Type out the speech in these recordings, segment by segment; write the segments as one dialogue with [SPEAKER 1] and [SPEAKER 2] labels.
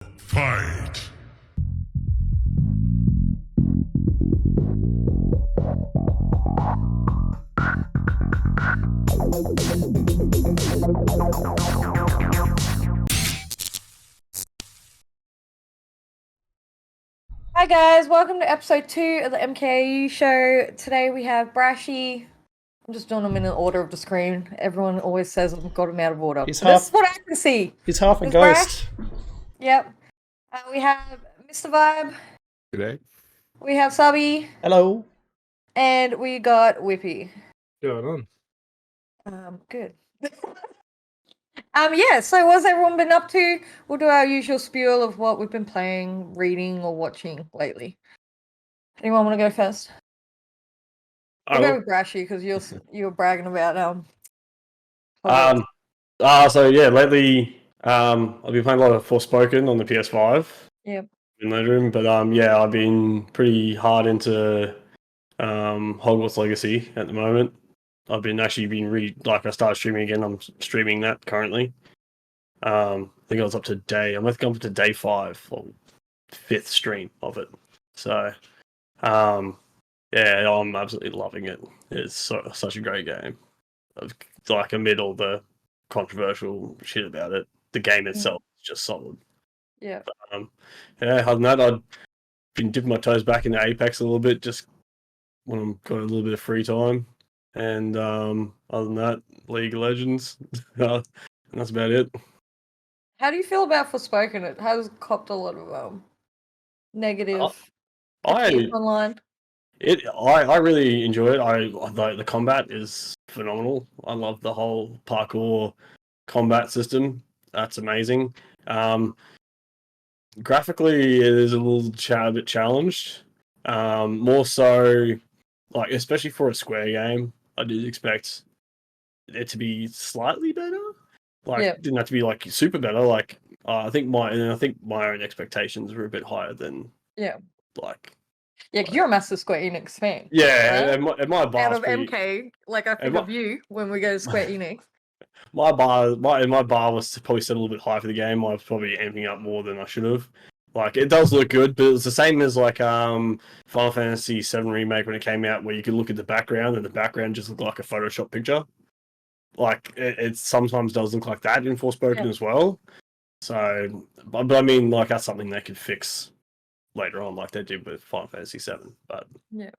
[SPEAKER 1] Fight!
[SPEAKER 2] Hi guys, welcome to episode 2 of the MKAU show. Today we have Brashy. I'm just doing them in the order of the screen. Everyone always says I've got them out of order.
[SPEAKER 3] He's
[SPEAKER 2] This is
[SPEAKER 3] half-
[SPEAKER 2] what I can see.
[SPEAKER 3] He's half a
[SPEAKER 2] There's
[SPEAKER 3] ghost.
[SPEAKER 2] Brash. Yep. We have Mr. Vibe.
[SPEAKER 1] G'day.
[SPEAKER 2] We have Subby.
[SPEAKER 3] Hello.
[SPEAKER 2] And we got Whippy.
[SPEAKER 1] Going on?
[SPEAKER 2] Good. Yeah, so what's everyone been up to? We'll do our usual spiel of what we've been playing, reading, or watching lately. Anyone want to go first? We'll go with Brashy because you're bragging about
[SPEAKER 3] So yeah, lately I've been playing a lot of Forspoken on the PS5.
[SPEAKER 2] Yep.
[SPEAKER 3] In the room, but yeah, I've been pretty hard into Hogwarts Legacy at the moment. I've been I started streaming again. I'm streaming that currently. I think I was up to I'm up to day 5 or 5th stream of it. So yeah, I'm absolutely loving it. It's such a great game. Like amid all the controversial shit about it, the game itself is just solid.
[SPEAKER 2] Yeah.
[SPEAKER 3] Yeah, other than that, I've been dipping my toes back into Apex a little bit, just when I'm got a little bit of free time. And other than that, League of Legends. And that's about it.
[SPEAKER 2] How do you feel about Forspoken? It has copped a lot of negative reviews online.
[SPEAKER 3] I really enjoy it. The combat is phenomenal. I love the whole parkour combat system. That's amazing. Graphically, it is a little bit challenged. More so, like especially for a Square game, I did expect it to be slightly better. Like, it didn't have to be like super better. Like, I think my own expectations were a bit higher than like.
[SPEAKER 2] Yeah, because you're a massive Square Enix fan.
[SPEAKER 3] Yeah,
[SPEAKER 2] right?
[SPEAKER 3] and my bar
[SPEAKER 2] out of MK, like I think of you when we go to Square Enix.
[SPEAKER 3] My bar was probably set a little bit high for the game. I was probably amping up more than I should have. Like, it does look good, but it's the same as like Final Fantasy VII Remake when it came out, where you could look at the background and the background just looked like a Photoshop picture. Like, it sometimes does look like that in Forspoken as well. So, but I mean, like, that's something they could fix later on, like they did with Final Fantasy VII. But yeah.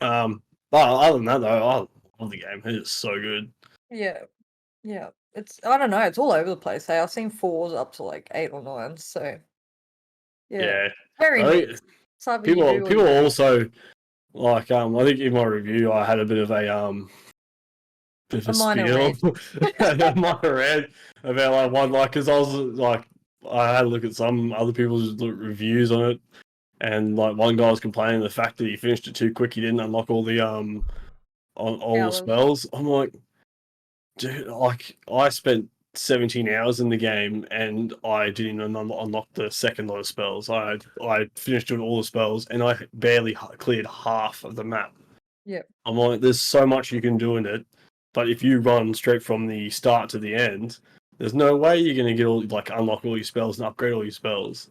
[SPEAKER 3] But other than that, though, I love the game. It is so good.
[SPEAKER 2] Yeah. It's I don't know. It's all over the place. I've seen 4s up to like 8 or 9. So
[SPEAKER 3] yeah.
[SPEAKER 2] very neat.
[SPEAKER 3] People also like I think in my review I had a bit of a
[SPEAKER 2] minor
[SPEAKER 3] spiel a minor rant about like one, like, because I was like, I had a look at some other people's reviews on it, and like one guy was complaining the fact that he finished it too quick. He didn't unlock all the all the spells. I'm like, dude, like I spent 17 hours in the game and I didn't even unlock the second lot of spells. I finished doing all the spells and I barely cleared half of the map.
[SPEAKER 2] Yeah.
[SPEAKER 3] I'm like, there's so much you can do in it, but if you run straight from the start to the end, there's no way you're gonna get unlock all your spells and upgrade all your spells.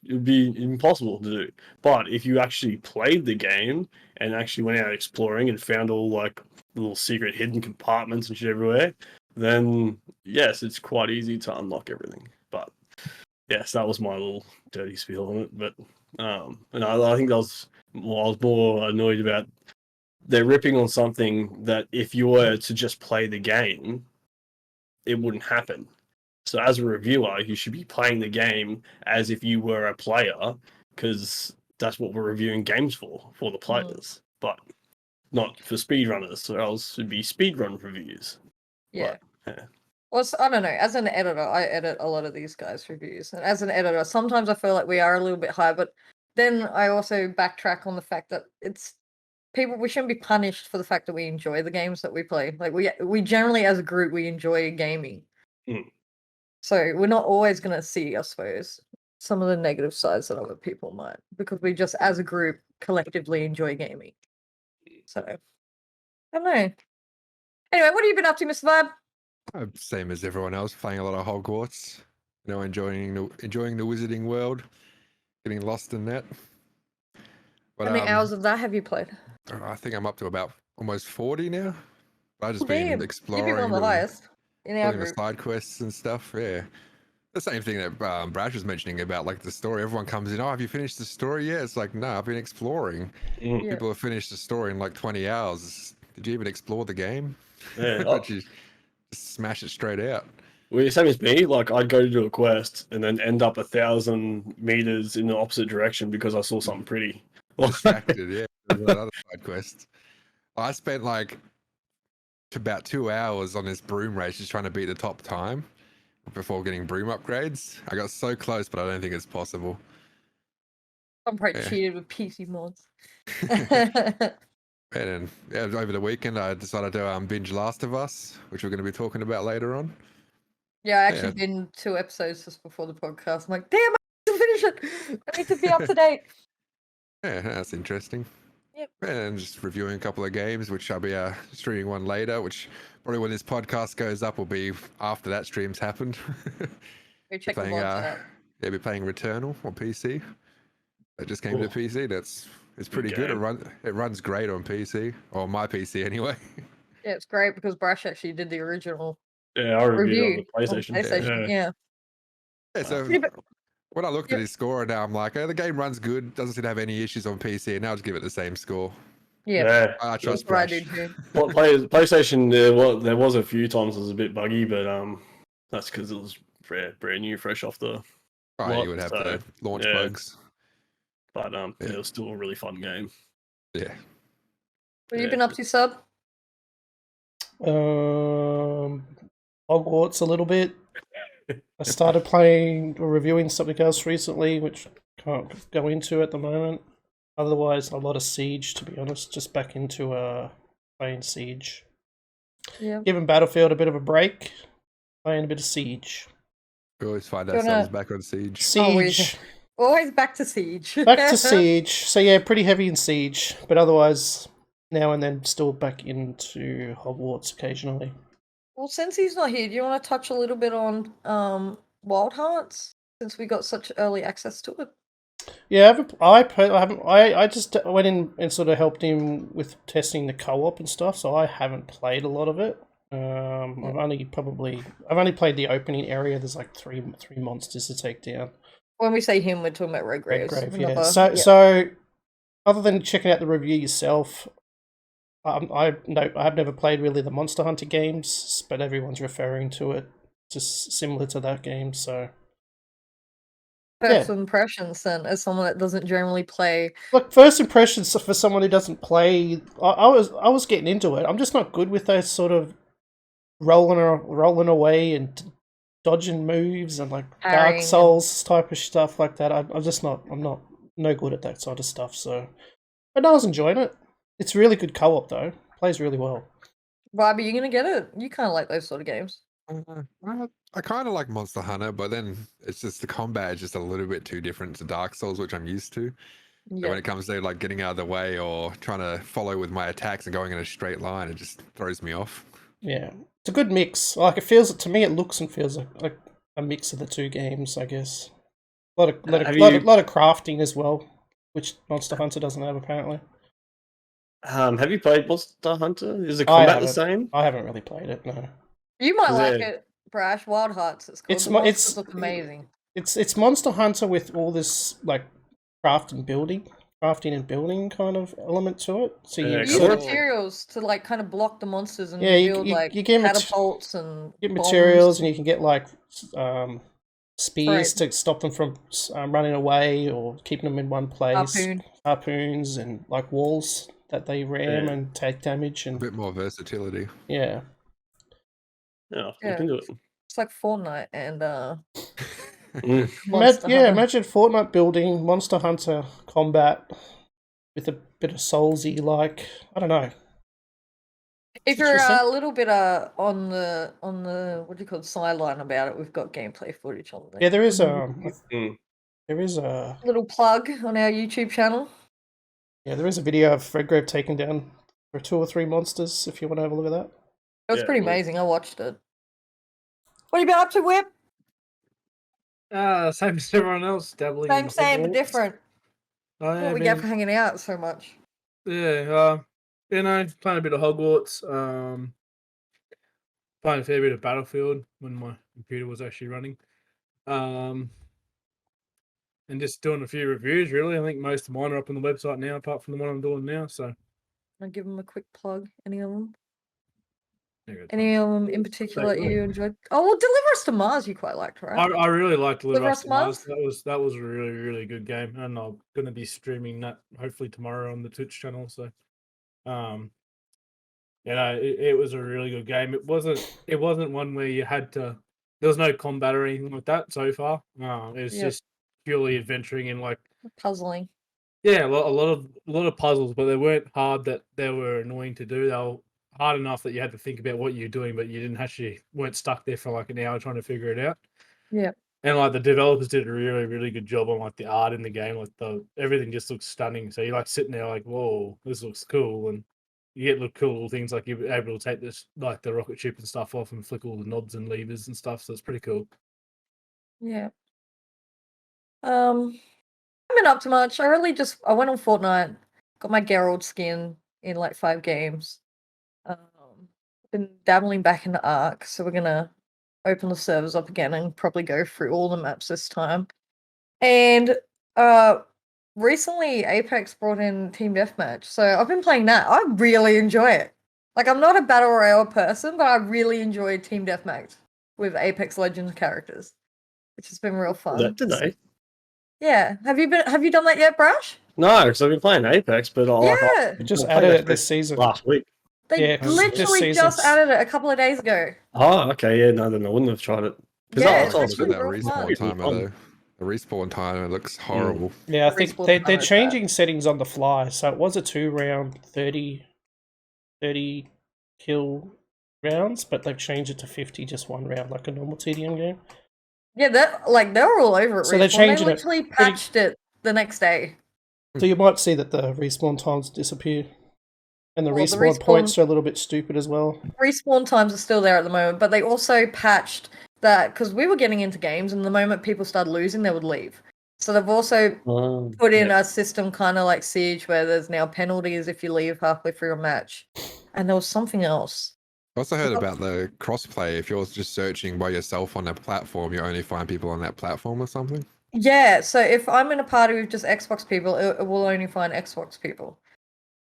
[SPEAKER 3] It would be impossible to do. But if you actually played the game and actually went out exploring and found all like little secret hidden compartments and shit everywhere, then yes, it's quite easy to unlock everything. But yes, that was my little dirty spiel on it. But and I think I was more annoyed about they're ripping on something that if you were to just play the game, it wouldn't happen. So as a reviewer, you should be playing the game as if you were a player, because that's what we're reviewing games for the players, but not for speedrunners, or else it'd be speedrun reviews.
[SPEAKER 2] Yeah.
[SPEAKER 3] But, yeah.
[SPEAKER 2] Well, I don't know. As an editor, I edit a lot of these guys' reviews. And as an editor, sometimes I feel like we are a little bit high, but then I also backtrack on the fact that we shouldn't be punished for the fact that we enjoy the games that we play. Like we generally as a group we enjoy gaming. So we're not always gonna see, I suppose, some of the negative sides that other people might, because we just as a group collectively enjoy gaming. So I don't know. Anyway, what have you been up to, Mr. Vibe?
[SPEAKER 1] Same as everyone else, playing a lot of Hogwarts. enjoying the wizarding world, getting lost in that. But
[SPEAKER 2] How many hours of that have you played?
[SPEAKER 1] I think I'm up to about almost 40 now. I've just
[SPEAKER 2] Damn,
[SPEAKER 1] been
[SPEAKER 2] you've been one
[SPEAKER 1] exploring,
[SPEAKER 2] of the highest in our
[SPEAKER 1] doing the
[SPEAKER 2] group.
[SPEAKER 1] side quests and stuff. Yeah, the same thing that Brash was mentioning about like the story. Everyone comes in, oh, have you finished the story? Yeah, it's like, no, I've been exploring.
[SPEAKER 2] Yeah.
[SPEAKER 1] People have finished the story in like 20 hours. Did you even explore the game?
[SPEAKER 3] Yeah.
[SPEAKER 1] But you just smash it straight out.
[SPEAKER 3] Well, same as me. Like, I'd go to do a quest and then end up 1,000 meters in the opposite direction because I saw something pretty.
[SPEAKER 1] Distracted, yeah. Another side quest. I spent like about 2 hours on this broom race just trying to beat the top time before getting broom upgrades. I got so close, but I don't think it's possible.
[SPEAKER 2] I'm probably cheated with PC mods.
[SPEAKER 1] And over the weekend, I decided to binge Last of Us, which we're going to be talking about later on.
[SPEAKER 2] Yeah, I actually been 2 episodes just before the podcast. I'm like, damn, I need to finish it. I need to be up to date.
[SPEAKER 1] Yeah, that's interesting.
[SPEAKER 2] Yep.
[SPEAKER 1] And just reviewing a couple of games, which I'll be streaming one later, which probably when this podcast goes up will be after that stream's happened.
[SPEAKER 2] Go check the mods out.
[SPEAKER 1] Yeah, be playing Returnal on PC. It just came to PC. It's pretty good. It runs great on PC, or my PC anyway.
[SPEAKER 2] Yeah, it's great because Brash actually did the original.
[SPEAKER 3] Yeah, I reviewed it on the
[SPEAKER 2] PlayStation. Yeah.
[SPEAKER 1] Yeah, so when I looked at his score now, I'm like, oh, the game runs good. Doesn't seem to have any issues on PC, and I'll just give it the same score.
[SPEAKER 2] Yeah.
[SPEAKER 1] I trust Brash.
[SPEAKER 3] PlayStation, there was a few times it was a bit buggy, but that's because it was brand new, fresh off the.
[SPEAKER 1] You would have the launch bugs.
[SPEAKER 3] But it was still a really fun game.
[SPEAKER 1] Yeah.
[SPEAKER 2] What have you been up to, Sub?
[SPEAKER 4] Hogwarts a little bit. I started playing or reviewing something else recently, which I can't go into at the moment. Otherwise, a lot of Siege, to be honest. Just back into playing Siege.
[SPEAKER 2] Yeah.
[SPEAKER 4] Giving Battlefield a bit of a break. Playing a bit of Siege.
[SPEAKER 1] We always find ourselves back on Siege.
[SPEAKER 4] Siege.
[SPEAKER 2] Always back to Siege.
[SPEAKER 4] Back to Siege. So yeah, pretty heavy in Siege. But otherwise, now and then still back into Hogwarts occasionally.
[SPEAKER 2] Well, since he's not here, do you want to touch a little bit on Wild Hearts? Since we got such early access to it.
[SPEAKER 4] Yeah, I just went in and sort of helped him with testing the co-op and stuff, so I haven't played a lot of it. I've only played the opening area. There's like three monsters to take down.
[SPEAKER 2] When we say him, we're talking about Redgrave.
[SPEAKER 4] Yeah. So other than checking out the review yourself, I've never played really the Monster Hunter games, but everyone's referring to it just similar to that game. So
[SPEAKER 2] first impressions then, as someone that doesn't generally play.
[SPEAKER 4] Look, first impressions for someone who doesn't play, I was getting into it. I'm just not good with those sort of rolling away and dodging moves and like Dark Souls type of stuff like that. I'm not no good at that sort of stuff. So, but I was enjoying it. It's really good co-op though. Plays really well.
[SPEAKER 2] Rob, are you gonna get it? You kind of like those sort of games.
[SPEAKER 1] I kind of like Monster Hunter, but then it's just the combat is just a little bit too different to Dark Souls, which I'm used to. So when it comes to like getting out of the way or trying to follow with my attacks and going in a straight line, it just throws me off.
[SPEAKER 4] Yeah, it's a good mix. Like it feels to me, it looks and feels like a mix of the two games. I guess a lot of crafting as well, which Monster Hunter doesn't have apparently.
[SPEAKER 3] Have you played Monster Hunter? Is the combat the same?
[SPEAKER 4] I haven't really played it. No.
[SPEAKER 2] You might like it, Brash. Wild Hearts. It's called. The monsters look amazing.
[SPEAKER 4] It's Monster Hunter with all this like crafting and building kind of element to it. So you
[SPEAKER 2] use materials to like kind of block the monsters and build like you catapults and
[SPEAKER 4] get materials, and you can get like spears to stop them from running away or keeping them in one place. Harpoons and like walls that they ram and take damage and
[SPEAKER 1] a bit more versatility.
[SPEAKER 4] Yeah.
[SPEAKER 3] Yeah, you can do it.
[SPEAKER 2] It's like Fortnite and
[SPEAKER 4] imagine Fortnite building, Monster Hunter combat with a bit of Soulsy, like I don't know.
[SPEAKER 2] If you're a little bit on the what do you call it, sideline about it, we've got gameplay footage on there.
[SPEAKER 4] Yeah, there is a
[SPEAKER 2] little plug on our YouTube channel.
[SPEAKER 4] Yeah, there is a video of Redgrave taking down 2 or 3 monsters. If you want to have a look at that.
[SPEAKER 2] It was pretty amazing. I watched it. What have you been up to, Whip?
[SPEAKER 5] Same as everyone else, dabbling in
[SPEAKER 2] Same, but
[SPEAKER 5] Hogwarts.
[SPEAKER 2] different.
[SPEAKER 5] I
[SPEAKER 2] What we get for hanging out so much.
[SPEAKER 5] Yeah, playing a bit of Hogwarts. Playing a fair bit of Battlefield when my computer was actually running. And just doing a few reviews, really. I think most of mine are up on the website now, apart from the one I'm doing now. So
[SPEAKER 2] I'll give them a quick plug. Any of them?
[SPEAKER 5] there you go,
[SPEAKER 2] Any
[SPEAKER 5] Tom.
[SPEAKER 2] of them in particular that you enjoyed? Oh, well, Deliver Us to Mars you quite liked, right?
[SPEAKER 5] I really liked Deliver
[SPEAKER 2] Deliver
[SPEAKER 5] Us
[SPEAKER 2] Us
[SPEAKER 5] to Mars.
[SPEAKER 2] Mars?
[SPEAKER 5] That was a really, really good game, and I'm going to be streaming that hopefully tomorrow on the Twitch channel. So, it was a really good game. It wasn't one where you had to. There was no combat or anything like that so far. It was just purely adventuring and like
[SPEAKER 2] puzzling.
[SPEAKER 5] Yeah, a lot of puzzles, but they weren't hard that they were annoying to do. They were hard enough that you had to think about what you're doing, but you didn't actually weren't stuck there for like an hour trying to figure it out.
[SPEAKER 2] Yeah.
[SPEAKER 5] And like the developers did a really, really good job on like the art in the game. Like everything just looks stunning. So you're like sitting there like, whoa, this looks cool. And you get cool little things like you're able to take this like the rocket ship and stuff off and flick all the knobs and levers and stuff. So it's pretty cool.
[SPEAKER 2] Yeah. I haven't been up to much. I went on Fortnite, got my Geralt skin in like 5 games. Been dabbling back into Ark, so we're gonna open the servers up again and probably go through all the maps this time. And recently Apex brought in Team Deathmatch, so I've been playing that. I really enjoy it. Like, I'm not a battle royale person, but I really enjoy Team Deathmatch with Apex Legends characters, which has been real fun.
[SPEAKER 3] That today?
[SPEAKER 2] Yeah. Have you done that yet, Brash?
[SPEAKER 3] No, because I've been playing Apex, but
[SPEAKER 2] Yeah.
[SPEAKER 4] We just added it this season.
[SPEAKER 3] last week.
[SPEAKER 2] They literally just added it a couple of days ago.
[SPEAKER 3] Oh, okay, yeah, no, then I wouldn't have tried it.
[SPEAKER 2] Yeah,
[SPEAKER 1] Look at that respawn timer though. The respawn timer looks horrible.
[SPEAKER 4] Yeah, I think they're changing settings on the fly. So it was a 2-round 30 kill rounds, but they've changed it to 50 just 1 round, like a normal TDM game.
[SPEAKER 2] Yeah, they're all over it.
[SPEAKER 4] So they're changing
[SPEAKER 2] it. They literally patched it the next day.
[SPEAKER 4] So you might see that the respawn times disappear. And the respawn points are a little bit stupid as well.
[SPEAKER 2] Respawn times are still there at the moment, but they also patched that because we were getting into games, and the moment people started losing, they would leave. So they've also put in a system kind of like Siege, where there's now penalties if you leave halfway through a match. And there was something else.
[SPEAKER 1] I also heard about the crossplay. If you're just searching by yourself on a platform, you only find people on that platform or something.
[SPEAKER 2] Yeah, so if I'm in a party with just Xbox people, it will only find Xbox people.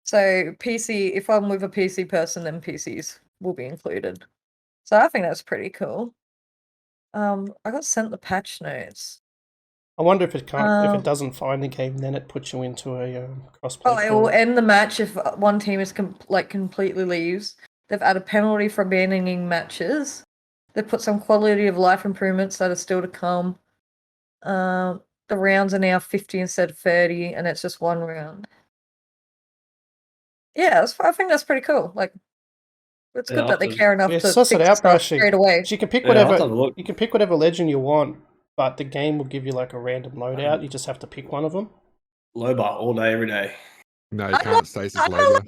[SPEAKER 2] So PC, if I'm with a PC person, then PCs will be included. So I think that's pretty cool. I got sent the patch notes.
[SPEAKER 4] I wonder if it can't, if it doesn't find the game, then it puts you into a crossplay.
[SPEAKER 2] Oh, it will end the match if one team is completely leaves. They've added penalty for abandoning matches. They've put some quality of life improvements that are still to come. The rounds are now 50 instead of 30, and it's just 1 round. Yeah, I think that's pretty cool. Like, it's good that they care enough to
[SPEAKER 4] suss it
[SPEAKER 2] fix
[SPEAKER 4] out,
[SPEAKER 2] stuff straight away.
[SPEAKER 4] So you can pick whatever legend you want, but the game will give you like a random loadout. You just have to pick one of them.
[SPEAKER 3] Loba all day, every day.
[SPEAKER 1] No, you can't stasis Loba.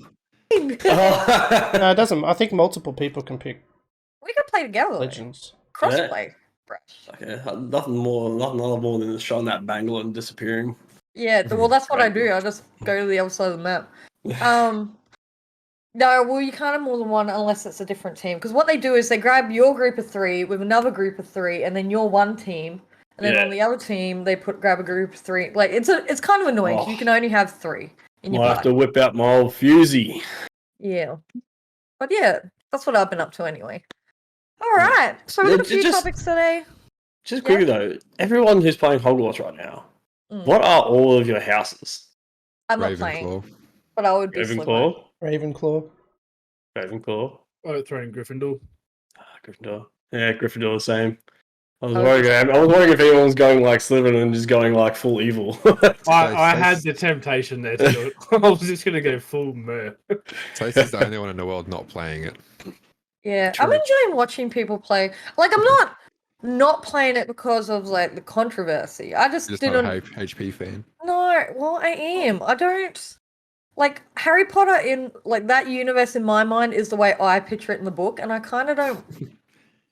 [SPEAKER 4] No, it doesn't. I think multiple people can pick.
[SPEAKER 2] We can play together.
[SPEAKER 4] Legends.
[SPEAKER 2] Crossplay.
[SPEAKER 3] Okay, nothing more than showing that bangle and disappearing.
[SPEAKER 2] Yeah, well, that's what I do. I just go to the other side of the map. No, well, you can't have more than one unless it's a different team. Because what they do is they grab your group of 3 with another group of 3, and then you're one team, and then on the other team they grab a group of 3. Like, it's kind of annoying. You can only have 3 in your
[SPEAKER 3] party. I have to whip out my old fusey.
[SPEAKER 2] Yeah, but yeah, that's what I've been up to anyway. All right, so we've got a few topics today.
[SPEAKER 3] Just quickly though, everyone who's playing Hogwarts right now, what are all of your houses?
[SPEAKER 2] I'm not playing, but I would be
[SPEAKER 3] Ravenclaw.
[SPEAKER 4] Ravenclaw.
[SPEAKER 5] Oh, throwing Gryffindor.
[SPEAKER 3] Gryffindor. Yeah, Gryffindor the same. I was wondering if anyone's going like Slytherin and just going like full evil.
[SPEAKER 5] I had the temptation there to do it. I was just going to go full meh.
[SPEAKER 1] Stacy's the only one in the world not playing it.
[SPEAKER 2] Yeah, I'm enjoying watching people play. Like, I'm not playing it because of like the controversy. I just didn't.
[SPEAKER 1] Not a HP fan.
[SPEAKER 2] No, well, I am. I don't like Harry Potter in like that universe. In my mind, is the way I picture it in the book, and I kind of don't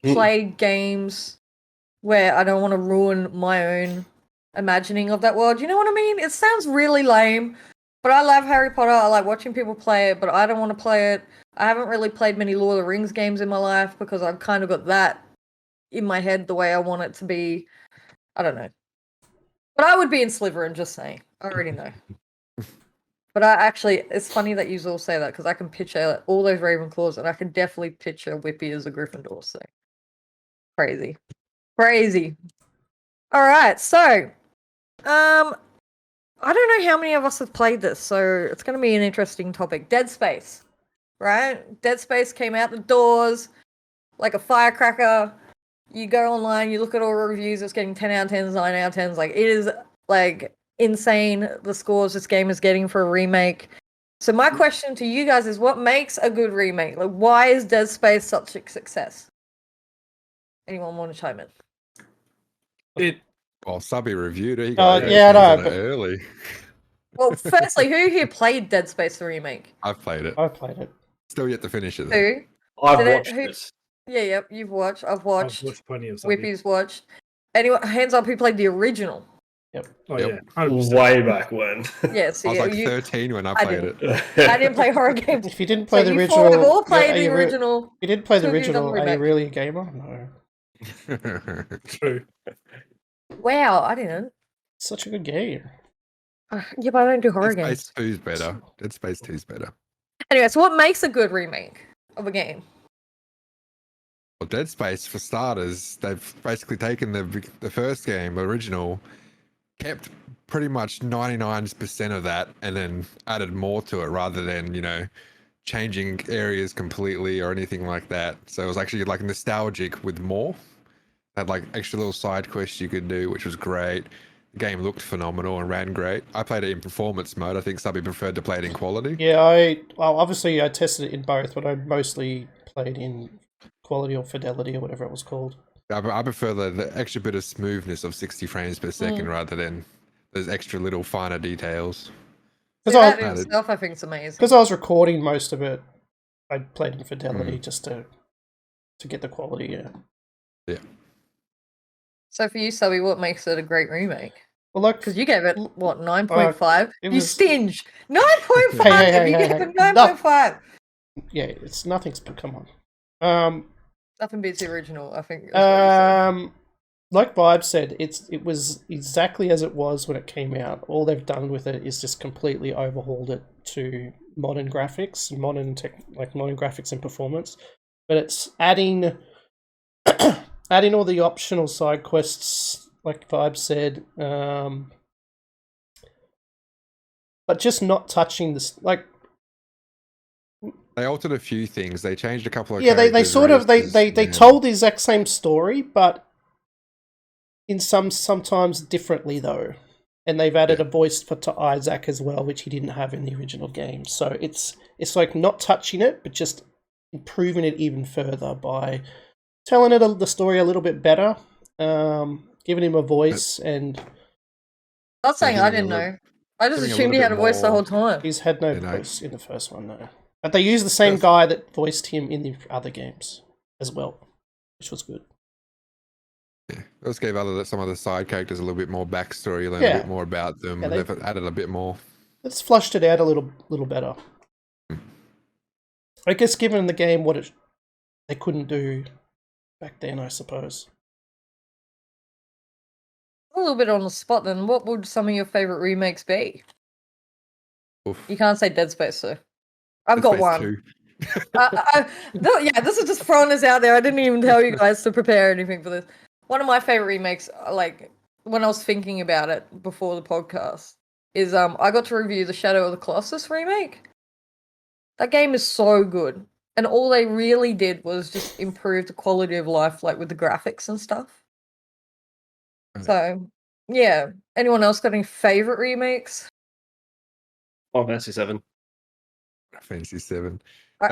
[SPEAKER 2] play games where I don't want to ruin my own imagining of that world. You know what I mean? It sounds really lame, but I love Harry Potter. I like watching people play it, but I don't want to play it. I haven't really played many Lord of the Rings games in my life because I've kind of got that in my head the way I want it to be. I don't know. But I would be in Slytherin, just saying. I already know. But it's funny that you all say that because I can picture all those Ravenclaws and I can definitely picture Whippy as a Gryffindor. So crazy. Crazy. All right, so I don't know how many of us have played this, so it's going to be an interesting topic. Dead Space, right? Dead Space came out the doors like a firecracker. You go online, you look at all the reviews, it's getting 10 out of 10s, 9 out of 10s. Like, it is, like, insane the scores this game is getting for a remake. So my question to you guys is, what makes a good remake? Like, why is Dead Space such a success? Anyone want to chime in?
[SPEAKER 1] Well, Subby reviewed it. He
[SPEAKER 4] yeah, I know,
[SPEAKER 1] on it
[SPEAKER 4] but-
[SPEAKER 1] early.
[SPEAKER 2] Well, firstly, who here played Dead Space the remake?
[SPEAKER 1] I've played it.
[SPEAKER 4] I played it.
[SPEAKER 1] Still yet to finish it. Though.
[SPEAKER 2] Who?
[SPEAKER 3] I've
[SPEAKER 2] Did it-
[SPEAKER 3] watched
[SPEAKER 2] who-
[SPEAKER 3] this.
[SPEAKER 2] Yeah, yep, you've watched. I've
[SPEAKER 5] I've
[SPEAKER 2] watched.
[SPEAKER 5] watched plenty of something.
[SPEAKER 2] Whippy's watched. Anyone, hands up who played the original?
[SPEAKER 5] Oh
[SPEAKER 1] Yep.
[SPEAKER 5] yeah, 100%.
[SPEAKER 3] Way back when.
[SPEAKER 2] Yes,
[SPEAKER 1] I was
[SPEAKER 2] yeah,
[SPEAKER 1] like
[SPEAKER 2] you,
[SPEAKER 1] 13 when I
[SPEAKER 2] I
[SPEAKER 1] played
[SPEAKER 2] didn't.
[SPEAKER 1] it.
[SPEAKER 2] I didn't play horror games.
[SPEAKER 4] If you didn't play the
[SPEAKER 2] you
[SPEAKER 4] original,
[SPEAKER 2] four have all played
[SPEAKER 4] are
[SPEAKER 2] the
[SPEAKER 4] you
[SPEAKER 2] original.
[SPEAKER 4] If you didn't play the
[SPEAKER 2] Two of you done
[SPEAKER 4] original,
[SPEAKER 2] the
[SPEAKER 4] are you
[SPEAKER 2] remake.
[SPEAKER 4] really a gamer? No.
[SPEAKER 5] True.
[SPEAKER 2] Wow, I didn't.
[SPEAKER 4] Such a good game.
[SPEAKER 2] Yeah, but I don't do horror
[SPEAKER 1] Dead
[SPEAKER 2] games.
[SPEAKER 1] Space 2's better. Dead Space 2's better.
[SPEAKER 2] Anyway, so what makes a good remake of a game?
[SPEAKER 1] Well, Dead Space, for starters, they've basically taken the first game, original, kept pretty much 99% of that and then added more to it rather than, changing areas completely or anything like that. So it was actually like nostalgic with more. Had like extra little side quests you could do, which was great. The game looked phenomenal and ran great. I played it in performance mode. I think Subby preferred to play it in quality.
[SPEAKER 4] Yeah, obviously I tested it in both, but I mostly played in quality or fidelity or whatever it was called.
[SPEAKER 1] I prefer the extra bit of smoothness of 60 frames per second rather than those extra little finer details.
[SPEAKER 2] That in itself, I think, is amazing.
[SPEAKER 4] Because I was recording most of it, I played in fidelity just to get the quality. Yeah.
[SPEAKER 2] So for you, Subby, what makes it a great remake?
[SPEAKER 4] Well, like,
[SPEAKER 2] Because you gave it what 9.5.
[SPEAKER 4] it
[SPEAKER 2] You
[SPEAKER 4] was-
[SPEAKER 2] stinge 9.5.
[SPEAKER 4] Hey,
[SPEAKER 2] You
[SPEAKER 4] hey,
[SPEAKER 2] gave
[SPEAKER 4] hey.
[SPEAKER 2] it 9.5.
[SPEAKER 4] yeah, it's nothing's. Come on.
[SPEAKER 2] Nothing beats the original. I think. That's what you said.
[SPEAKER 4] Like Vibe said, it was exactly as it was when it came out. All they've done with it is just completely overhauled it to modern graphics, modern graphics and performance. But it's adding all the optional side quests, like Vibe said, but just not touching this. Like,
[SPEAKER 1] They altered a few things. They changed a couple of
[SPEAKER 4] yeah, they
[SPEAKER 1] characters,
[SPEAKER 4] sort of
[SPEAKER 1] races,
[SPEAKER 4] they told the exact same story, but in sometimes differently though. And they've added a voice to Isaac as well, which he didn't have in the original game. So it's like not touching it, but just improving it even further by telling it the story a little bit better, giving him a voice, and
[SPEAKER 2] Not saying
[SPEAKER 1] giving
[SPEAKER 2] I
[SPEAKER 1] a
[SPEAKER 2] didn't
[SPEAKER 1] little-
[SPEAKER 2] know. I just
[SPEAKER 1] giving a
[SPEAKER 2] assumed he
[SPEAKER 1] little
[SPEAKER 2] had a
[SPEAKER 1] bit
[SPEAKER 2] voice the
[SPEAKER 1] more-
[SPEAKER 2] whole time.
[SPEAKER 4] he's had no
[SPEAKER 1] You know.
[SPEAKER 4] voice in the first one, no. But they used the same
[SPEAKER 1] Yes.
[SPEAKER 4] guy that voiced him in the other games as well, which was good.
[SPEAKER 1] Yeah. Those gave some of the side characters a little bit more backstory. You learn
[SPEAKER 4] Yeah.
[SPEAKER 1] a bit more about them.
[SPEAKER 4] Yeah,
[SPEAKER 1] They've added a bit more.
[SPEAKER 4] It's flushed it out a little better. I guess given the game what they couldn't do back then, I suppose.
[SPEAKER 2] A little bit on the spot then. What would some of your favorite remakes be?
[SPEAKER 1] Oof.
[SPEAKER 2] You can't say Dead Space, so I've
[SPEAKER 1] Dead
[SPEAKER 2] got
[SPEAKER 1] Space
[SPEAKER 2] one.
[SPEAKER 1] 2.
[SPEAKER 2] Yeah, this is just throwing this out there. I didn't even tell you guys to prepare anything for this. One of my favorite remakes, like when I was thinking about it before the podcast, is I got to review the Shadow of the Colossus remake. That game is so good, and all they really did was just improve the quality of life, like with the graphics and stuff.
[SPEAKER 1] Right.
[SPEAKER 2] So, yeah. Anyone else got any favorite remakes?
[SPEAKER 3] Final Fantasy 7.
[SPEAKER 1] Fantasy 7.
[SPEAKER 2] I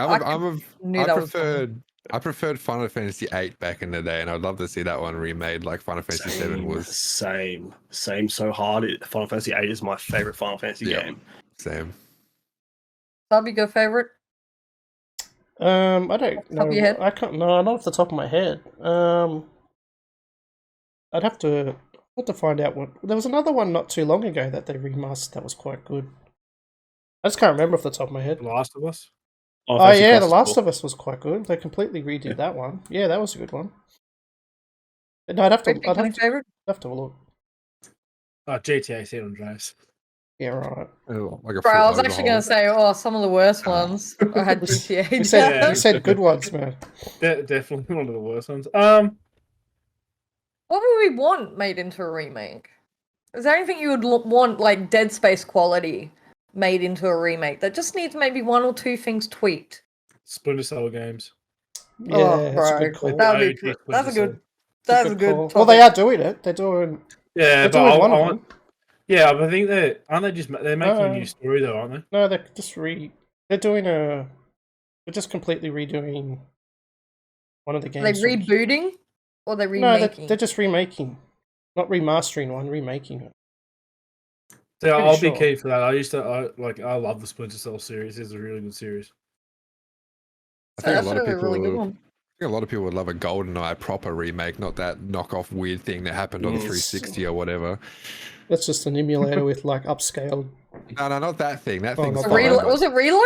[SPEAKER 2] knew that was coming.
[SPEAKER 1] I preferred Final Fantasy 8 back in the day, and I'd love to see that one remade like Final Fantasy 7 was.
[SPEAKER 3] Same so hard. Final Fantasy 8 is my favorite Final Fantasy
[SPEAKER 1] Yeah.
[SPEAKER 3] game.
[SPEAKER 1] Same.
[SPEAKER 2] Bobby, go favorite?
[SPEAKER 4] I don't know.
[SPEAKER 2] Top of your head?
[SPEAKER 4] I can't. No, not off the top of my head. I'd have to find out what. There was another one not too long ago that they remastered that was quite good. I just can't remember off the top of my head.
[SPEAKER 5] The Last of Us.
[SPEAKER 4] Oh
[SPEAKER 3] Fantasy
[SPEAKER 4] yeah, The
[SPEAKER 3] Quest
[SPEAKER 4] Last
[SPEAKER 3] 4.
[SPEAKER 4] of Us was quite good. They completely redid
[SPEAKER 3] Yeah.
[SPEAKER 4] that one. Yeah, that was a good one. No, I'd have to
[SPEAKER 2] favorite?
[SPEAKER 4] have to look.
[SPEAKER 5] GTA San Andreas.
[SPEAKER 4] Yeah, right.
[SPEAKER 1] Like a
[SPEAKER 2] Bro,
[SPEAKER 1] full
[SPEAKER 2] I was actually going
[SPEAKER 1] overhaul.
[SPEAKER 2] to say, some of the worst
[SPEAKER 1] Ah.
[SPEAKER 2] ones. I had
[SPEAKER 4] We
[SPEAKER 2] GTA
[SPEAKER 4] We
[SPEAKER 2] down.
[SPEAKER 4] said we said good ones, man.
[SPEAKER 5] Definitely one of the worst ones.
[SPEAKER 2] What would we want made into a remake? Is there anything you would want, like Dead Space quality, made into a remake that just needs maybe one or two things tweaked?
[SPEAKER 5] Splinter Cell games.
[SPEAKER 4] Yeah, that's a
[SPEAKER 2] bro,
[SPEAKER 4] good call.
[SPEAKER 2] that would be
[SPEAKER 5] OG
[SPEAKER 2] good.
[SPEAKER 5] Splinter
[SPEAKER 2] That's a
[SPEAKER 5] Cell.
[SPEAKER 2] good. That's a good.
[SPEAKER 4] call.
[SPEAKER 2] Topic.
[SPEAKER 4] Well, they are doing it. They're doing
[SPEAKER 5] Yeah, but
[SPEAKER 4] one
[SPEAKER 5] I
[SPEAKER 4] of
[SPEAKER 5] want.
[SPEAKER 4] them.
[SPEAKER 5] Yeah, but I think they're making a new
[SPEAKER 4] No.
[SPEAKER 5] story though, aren't they?
[SPEAKER 4] No, they're just they're doing a. They're just completely redoing one of the
[SPEAKER 2] Are they
[SPEAKER 4] games. from-
[SPEAKER 2] rebooting or are they
[SPEAKER 4] No,
[SPEAKER 2] remaking?
[SPEAKER 4] they're just remaking, not remastering one, remaking it.
[SPEAKER 5] So
[SPEAKER 4] Pretty
[SPEAKER 5] I'll
[SPEAKER 4] sure.
[SPEAKER 5] be key for that. I love the Splinter Cell series. It's a really good series.
[SPEAKER 1] I think a
[SPEAKER 2] That's
[SPEAKER 1] lot of
[SPEAKER 2] a really good
[SPEAKER 1] people.
[SPEAKER 2] one.
[SPEAKER 1] I think a lot of people would love a GoldenEye proper remake, not that knockoff weird thing that happened on the
[SPEAKER 3] Mm.
[SPEAKER 1] 360 or whatever.
[SPEAKER 4] That's just an emulator with like upscaled.
[SPEAKER 1] No, not that thing. That
[SPEAKER 4] Oh,
[SPEAKER 1] thing's
[SPEAKER 4] not
[SPEAKER 1] fine.
[SPEAKER 4] that one.
[SPEAKER 1] but
[SPEAKER 2] Was it Reload?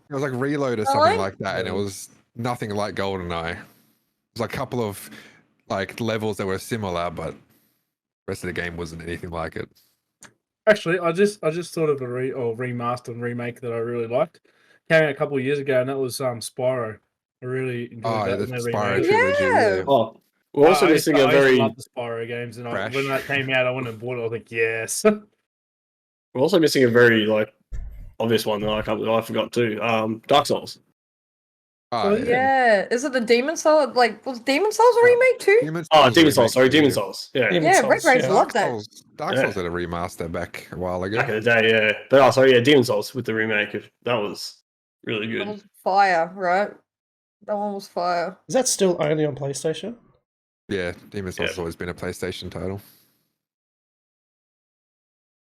[SPEAKER 1] It was like Reload or something
[SPEAKER 2] Nine?
[SPEAKER 1] like that, and it
[SPEAKER 3] Yeah.
[SPEAKER 1] was nothing like GoldenEye. It was like a couple of like levels that were similar, but the rest of the game wasn't anything like it.
[SPEAKER 5] Actually, I just thought of a remaster and remake that I really liked. Came out a couple of years ago, and that was Spyro. I really enjoyed
[SPEAKER 1] Oh,
[SPEAKER 5] that
[SPEAKER 1] the
[SPEAKER 5] when they
[SPEAKER 1] Spyro
[SPEAKER 5] remade it.
[SPEAKER 1] trilogy. Yeah.
[SPEAKER 3] Oh, we're also
[SPEAKER 5] I used
[SPEAKER 3] missing
[SPEAKER 5] to-
[SPEAKER 3] a
[SPEAKER 5] I used to
[SPEAKER 3] very.
[SPEAKER 5] love the Spyro games, and
[SPEAKER 1] Crash.
[SPEAKER 5] when that came out, I went and bought it. I was like, yes.
[SPEAKER 3] We're also missing a very obvious one that I forgot too. Dark Souls.
[SPEAKER 1] Oh,
[SPEAKER 5] Well,
[SPEAKER 1] yeah.
[SPEAKER 2] Yeah. Is it the Demon Soul? Like, was Demon Souls a remake too?
[SPEAKER 1] Demon
[SPEAKER 3] Oh,
[SPEAKER 1] Souls
[SPEAKER 3] Demon Souls.
[SPEAKER 1] remake
[SPEAKER 3] Sorry,
[SPEAKER 1] too.
[SPEAKER 3] Demon Souls. Yeah.
[SPEAKER 4] Demon
[SPEAKER 2] Yeah,
[SPEAKER 4] Souls,
[SPEAKER 2] Red Race
[SPEAKER 4] yeah.
[SPEAKER 2] loved that.
[SPEAKER 1] Dark
[SPEAKER 3] Yeah.
[SPEAKER 1] Souls had a remaster back a while ago.
[SPEAKER 3] Back in the day, yeah. But sorry, yeah, Demon Souls with the remake. That was really
[SPEAKER 2] That
[SPEAKER 3] good.
[SPEAKER 2] was fire, right? That one was fire.
[SPEAKER 4] Is that still only on PlayStation?
[SPEAKER 1] Yeah, Demon Souls
[SPEAKER 3] Yeah.
[SPEAKER 1] has always been a PlayStation title.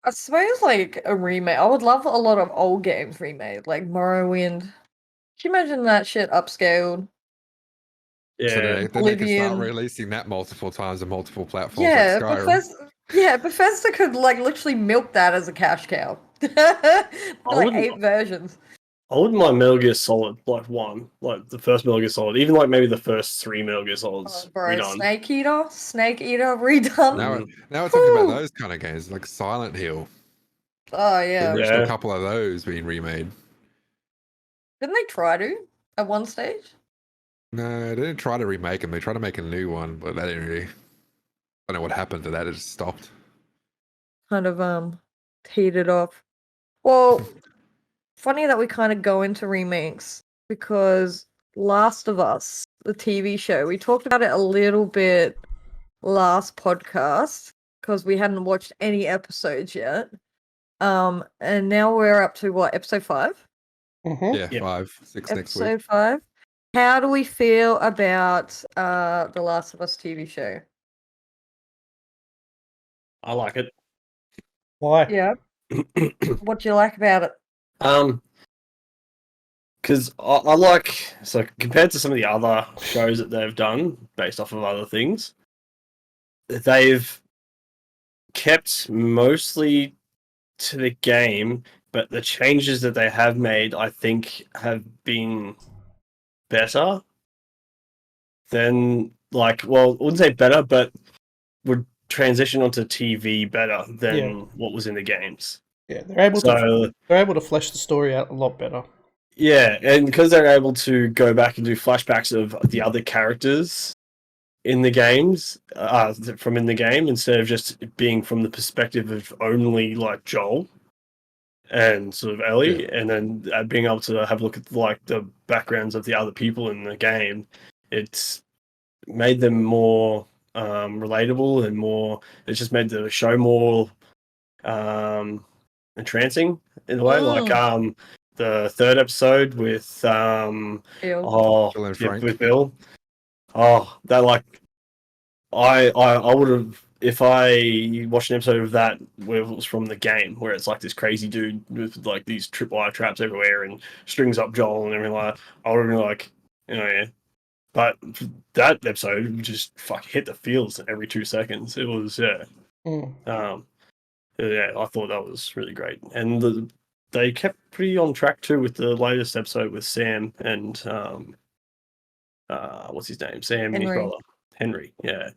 [SPEAKER 2] I suppose like a remake. I would love a lot of old games remade, like Morrowind. Can you imagine that shit upscaled?
[SPEAKER 1] So
[SPEAKER 3] Yeah.
[SPEAKER 1] then they can start
[SPEAKER 2] Oblivion.
[SPEAKER 1] releasing that multiple times on multiple platforms
[SPEAKER 2] Yeah,
[SPEAKER 1] like Skyrim.
[SPEAKER 2] Bethesda could like literally milk that as a cash cow. like
[SPEAKER 3] wouldn't-
[SPEAKER 2] 8 versions.
[SPEAKER 3] I wouldn't mind Metal Gear Solid, one, like the first Metal Gear Solid, even like maybe the first 3 Metal Gear Solids
[SPEAKER 2] Oh, bro,
[SPEAKER 3] redone.
[SPEAKER 2] Snake Eater redone.
[SPEAKER 1] Now we're talking about
[SPEAKER 2] Woo!
[SPEAKER 1] those kind of games, like Silent Hill.
[SPEAKER 2] Oh
[SPEAKER 1] The
[SPEAKER 2] yeah.
[SPEAKER 1] original
[SPEAKER 3] Yeah.
[SPEAKER 1] couple of those being remade.
[SPEAKER 2] Didn't they try to at one stage?
[SPEAKER 1] No, they didn't try to remake them. They tried to make a new one, but that didn't really. I don't know what happened to that. It just stopped.
[SPEAKER 2] Kind of heated off. Well, funny that we kind of go into remakes because Last of Us, the TV show, we talked about it a little bit last podcast because we hadn't watched any episodes yet. And now we're up to what, episode 5?
[SPEAKER 4] Mm-hmm.
[SPEAKER 1] Yeah,
[SPEAKER 3] Yeah.
[SPEAKER 1] 5, 6 next week.
[SPEAKER 2] Episode 5. How do we feel about the Last of Us TV show?
[SPEAKER 3] I like it.
[SPEAKER 4] Why?
[SPEAKER 2] Yeah. What do you like about it?
[SPEAKER 3] Because I like, so compared to some of the other shows that they've done based off of other things, they've kept mostly to the game, but the changes that they have made, I think, have been better than, I wouldn't say better, but would transition onto TV better than
[SPEAKER 4] Yeah.
[SPEAKER 3] what was in the games.
[SPEAKER 4] Yeah, they're able to flesh the story out a lot better.
[SPEAKER 3] Yeah, and because they're able to go back and do flashbacks of the other characters in the games, from in the game, instead of just being from the perspective of only Joel and sort of Ellie, and then being able to have a look at the backgrounds of the other people in the game, it's made them more relatable and more. It's just made the show more entrancing in a way. The third episode with
[SPEAKER 2] Bill.
[SPEAKER 1] Bill and Frank.
[SPEAKER 3] with Bill. Oh, that I would have, if I watched an episode of that where it was from the game, where it's this crazy dude with these tripwire traps everywhere and strings up Joel and everything like that, I would have been yeah, But that episode just hit the feels every 2 seconds. It was yeah. Yeah, I thought that was really great, and they kept pretty on track too with the latest episode with Sam and what's his name? Sam and his
[SPEAKER 2] Henry.
[SPEAKER 3] brother Henry. Yeah,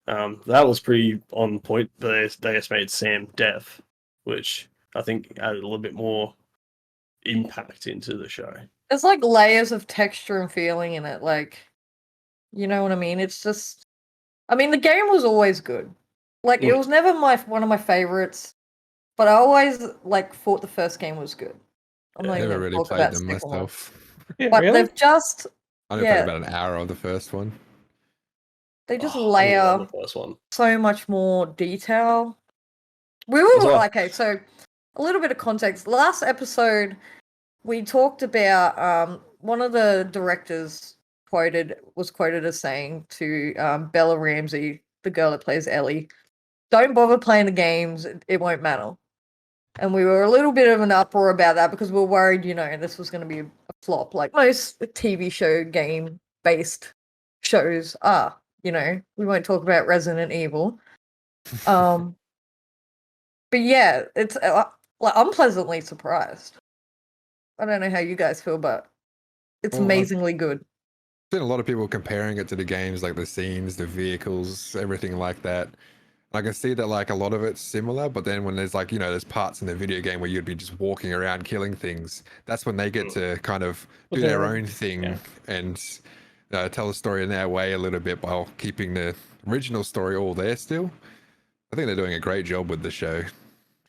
[SPEAKER 3] that was pretty on point. They just made Sam deaf, which I think added a little bit more impact into the show.
[SPEAKER 2] There's like layers of texture and feeling in it, like, you know what I mean? It's just, I mean, the game was always good. Like, it was never one of my favorites, but I always like thought the first game was good. I'm not
[SPEAKER 1] I
[SPEAKER 2] even
[SPEAKER 1] never
[SPEAKER 2] gonna
[SPEAKER 1] really
[SPEAKER 2] talk
[SPEAKER 1] played
[SPEAKER 2] about
[SPEAKER 1] them
[SPEAKER 2] the second one.
[SPEAKER 1] myself.
[SPEAKER 4] Yeah,
[SPEAKER 2] But
[SPEAKER 4] really?
[SPEAKER 2] they've just,
[SPEAKER 1] I only played about an hour of the first one.
[SPEAKER 2] they just
[SPEAKER 3] I love
[SPEAKER 2] layer
[SPEAKER 3] the first one.
[SPEAKER 2] so much more detail. We
[SPEAKER 3] That's
[SPEAKER 2] were
[SPEAKER 3] why-
[SPEAKER 2] okay, so a little bit of context. Last episode, we talked about one of the directors was quoted as saying to Bella Ramsey, the girl that plays Ellie, "Don't bother playing the games; it won't matter." And we were a little bit of an uproar about that because we were worried, you know, this was going to be a flop, like most TV show game-based shows are. You know, we won't talk about Resident Evil. But yeah, it's like I'm pleasantly surprised. I don't know how you guys feel, but it's
[SPEAKER 1] Well,
[SPEAKER 2] amazingly good.
[SPEAKER 1] Seen a lot of people comparing it to the games, like the scenes, the vehicles, everything like that. I can see that like a lot of it's similar, but then when there's like, you know, there's parts in the video game where you'd be just walking around killing things, that's when they get to kind of do their own thing and tell a story in their way a little bit while keeping the original story all there still. I think they're doing a great job with the show,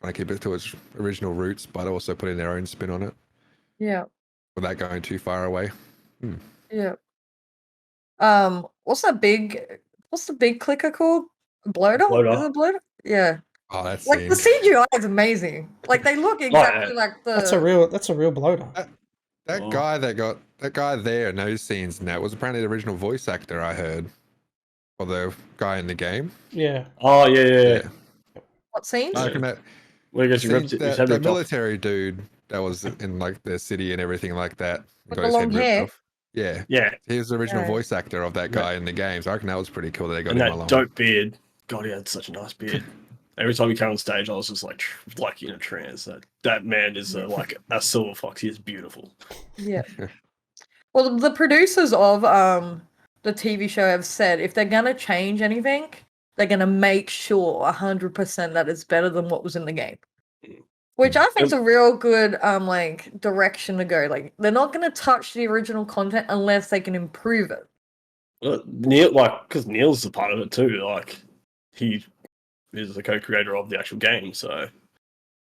[SPEAKER 1] trying to keep it to its original roots, but also putting their own spin on it
[SPEAKER 2] Yeah,
[SPEAKER 1] without going too far away.
[SPEAKER 2] yeah. What's the big clicker called? Bloater?
[SPEAKER 3] Bloater.
[SPEAKER 2] Is it bloater? Yeah.
[SPEAKER 1] Oh, that's
[SPEAKER 2] Like the CGI is amazing. Like they look exactly like the.
[SPEAKER 4] That's a real bloater.
[SPEAKER 1] That guy there in those scenes now was apparently the original voice actor I heard, or the guy in the game.
[SPEAKER 4] Yeah.
[SPEAKER 3] Oh yeah.
[SPEAKER 2] What scenes?
[SPEAKER 1] I reckon that
[SPEAKER 3] Well, you guys, you ripped it. His head
[SPEAKER 1] that
[SPEAKER 3] ripped off.
[SPEAKER 1] military dude that was in like the city and everything like that
[SPEAKER 2] With
[SPEAKER 1] got
[SPEAKER 2] the
[SPEAKER 1] his
[SPEAKER 2] long
[SPEAKER 1] head ripped
[SPEAKER 2] hair?
[SPEAKER 1] off. Yeah,
[SPEAKER 3] Yeah,
[SPEAKER 1] he was the original
[SPEAKER 2] Yeah.
[SPEAKER 1] voice actor of that guy in the game. So I reckon that was pretty cool that they got
[SPEAKER 3] and
[SPEAKER 1] him
[SPEAKER 3] that
[SPEAKER 1] along.
[SPEAKER 3] dope beard. God, he had such a nice beard. Every time he came on stage, I was just like in a trance. That man is like a silver fox. He is beautiful.
[SPEAKER 2] Yeah. Well, the producers of the TV show have said if they're gonna change anything, they're gonna make sure 100% that it's better than what was in the game. Which I think is a real good like direction to go. Like they're not gonna touch the original content unless they can improve it.
[SPEAKER 3] Neil, because Neil's a part of it too. Like he is the co-creator of the actual game, so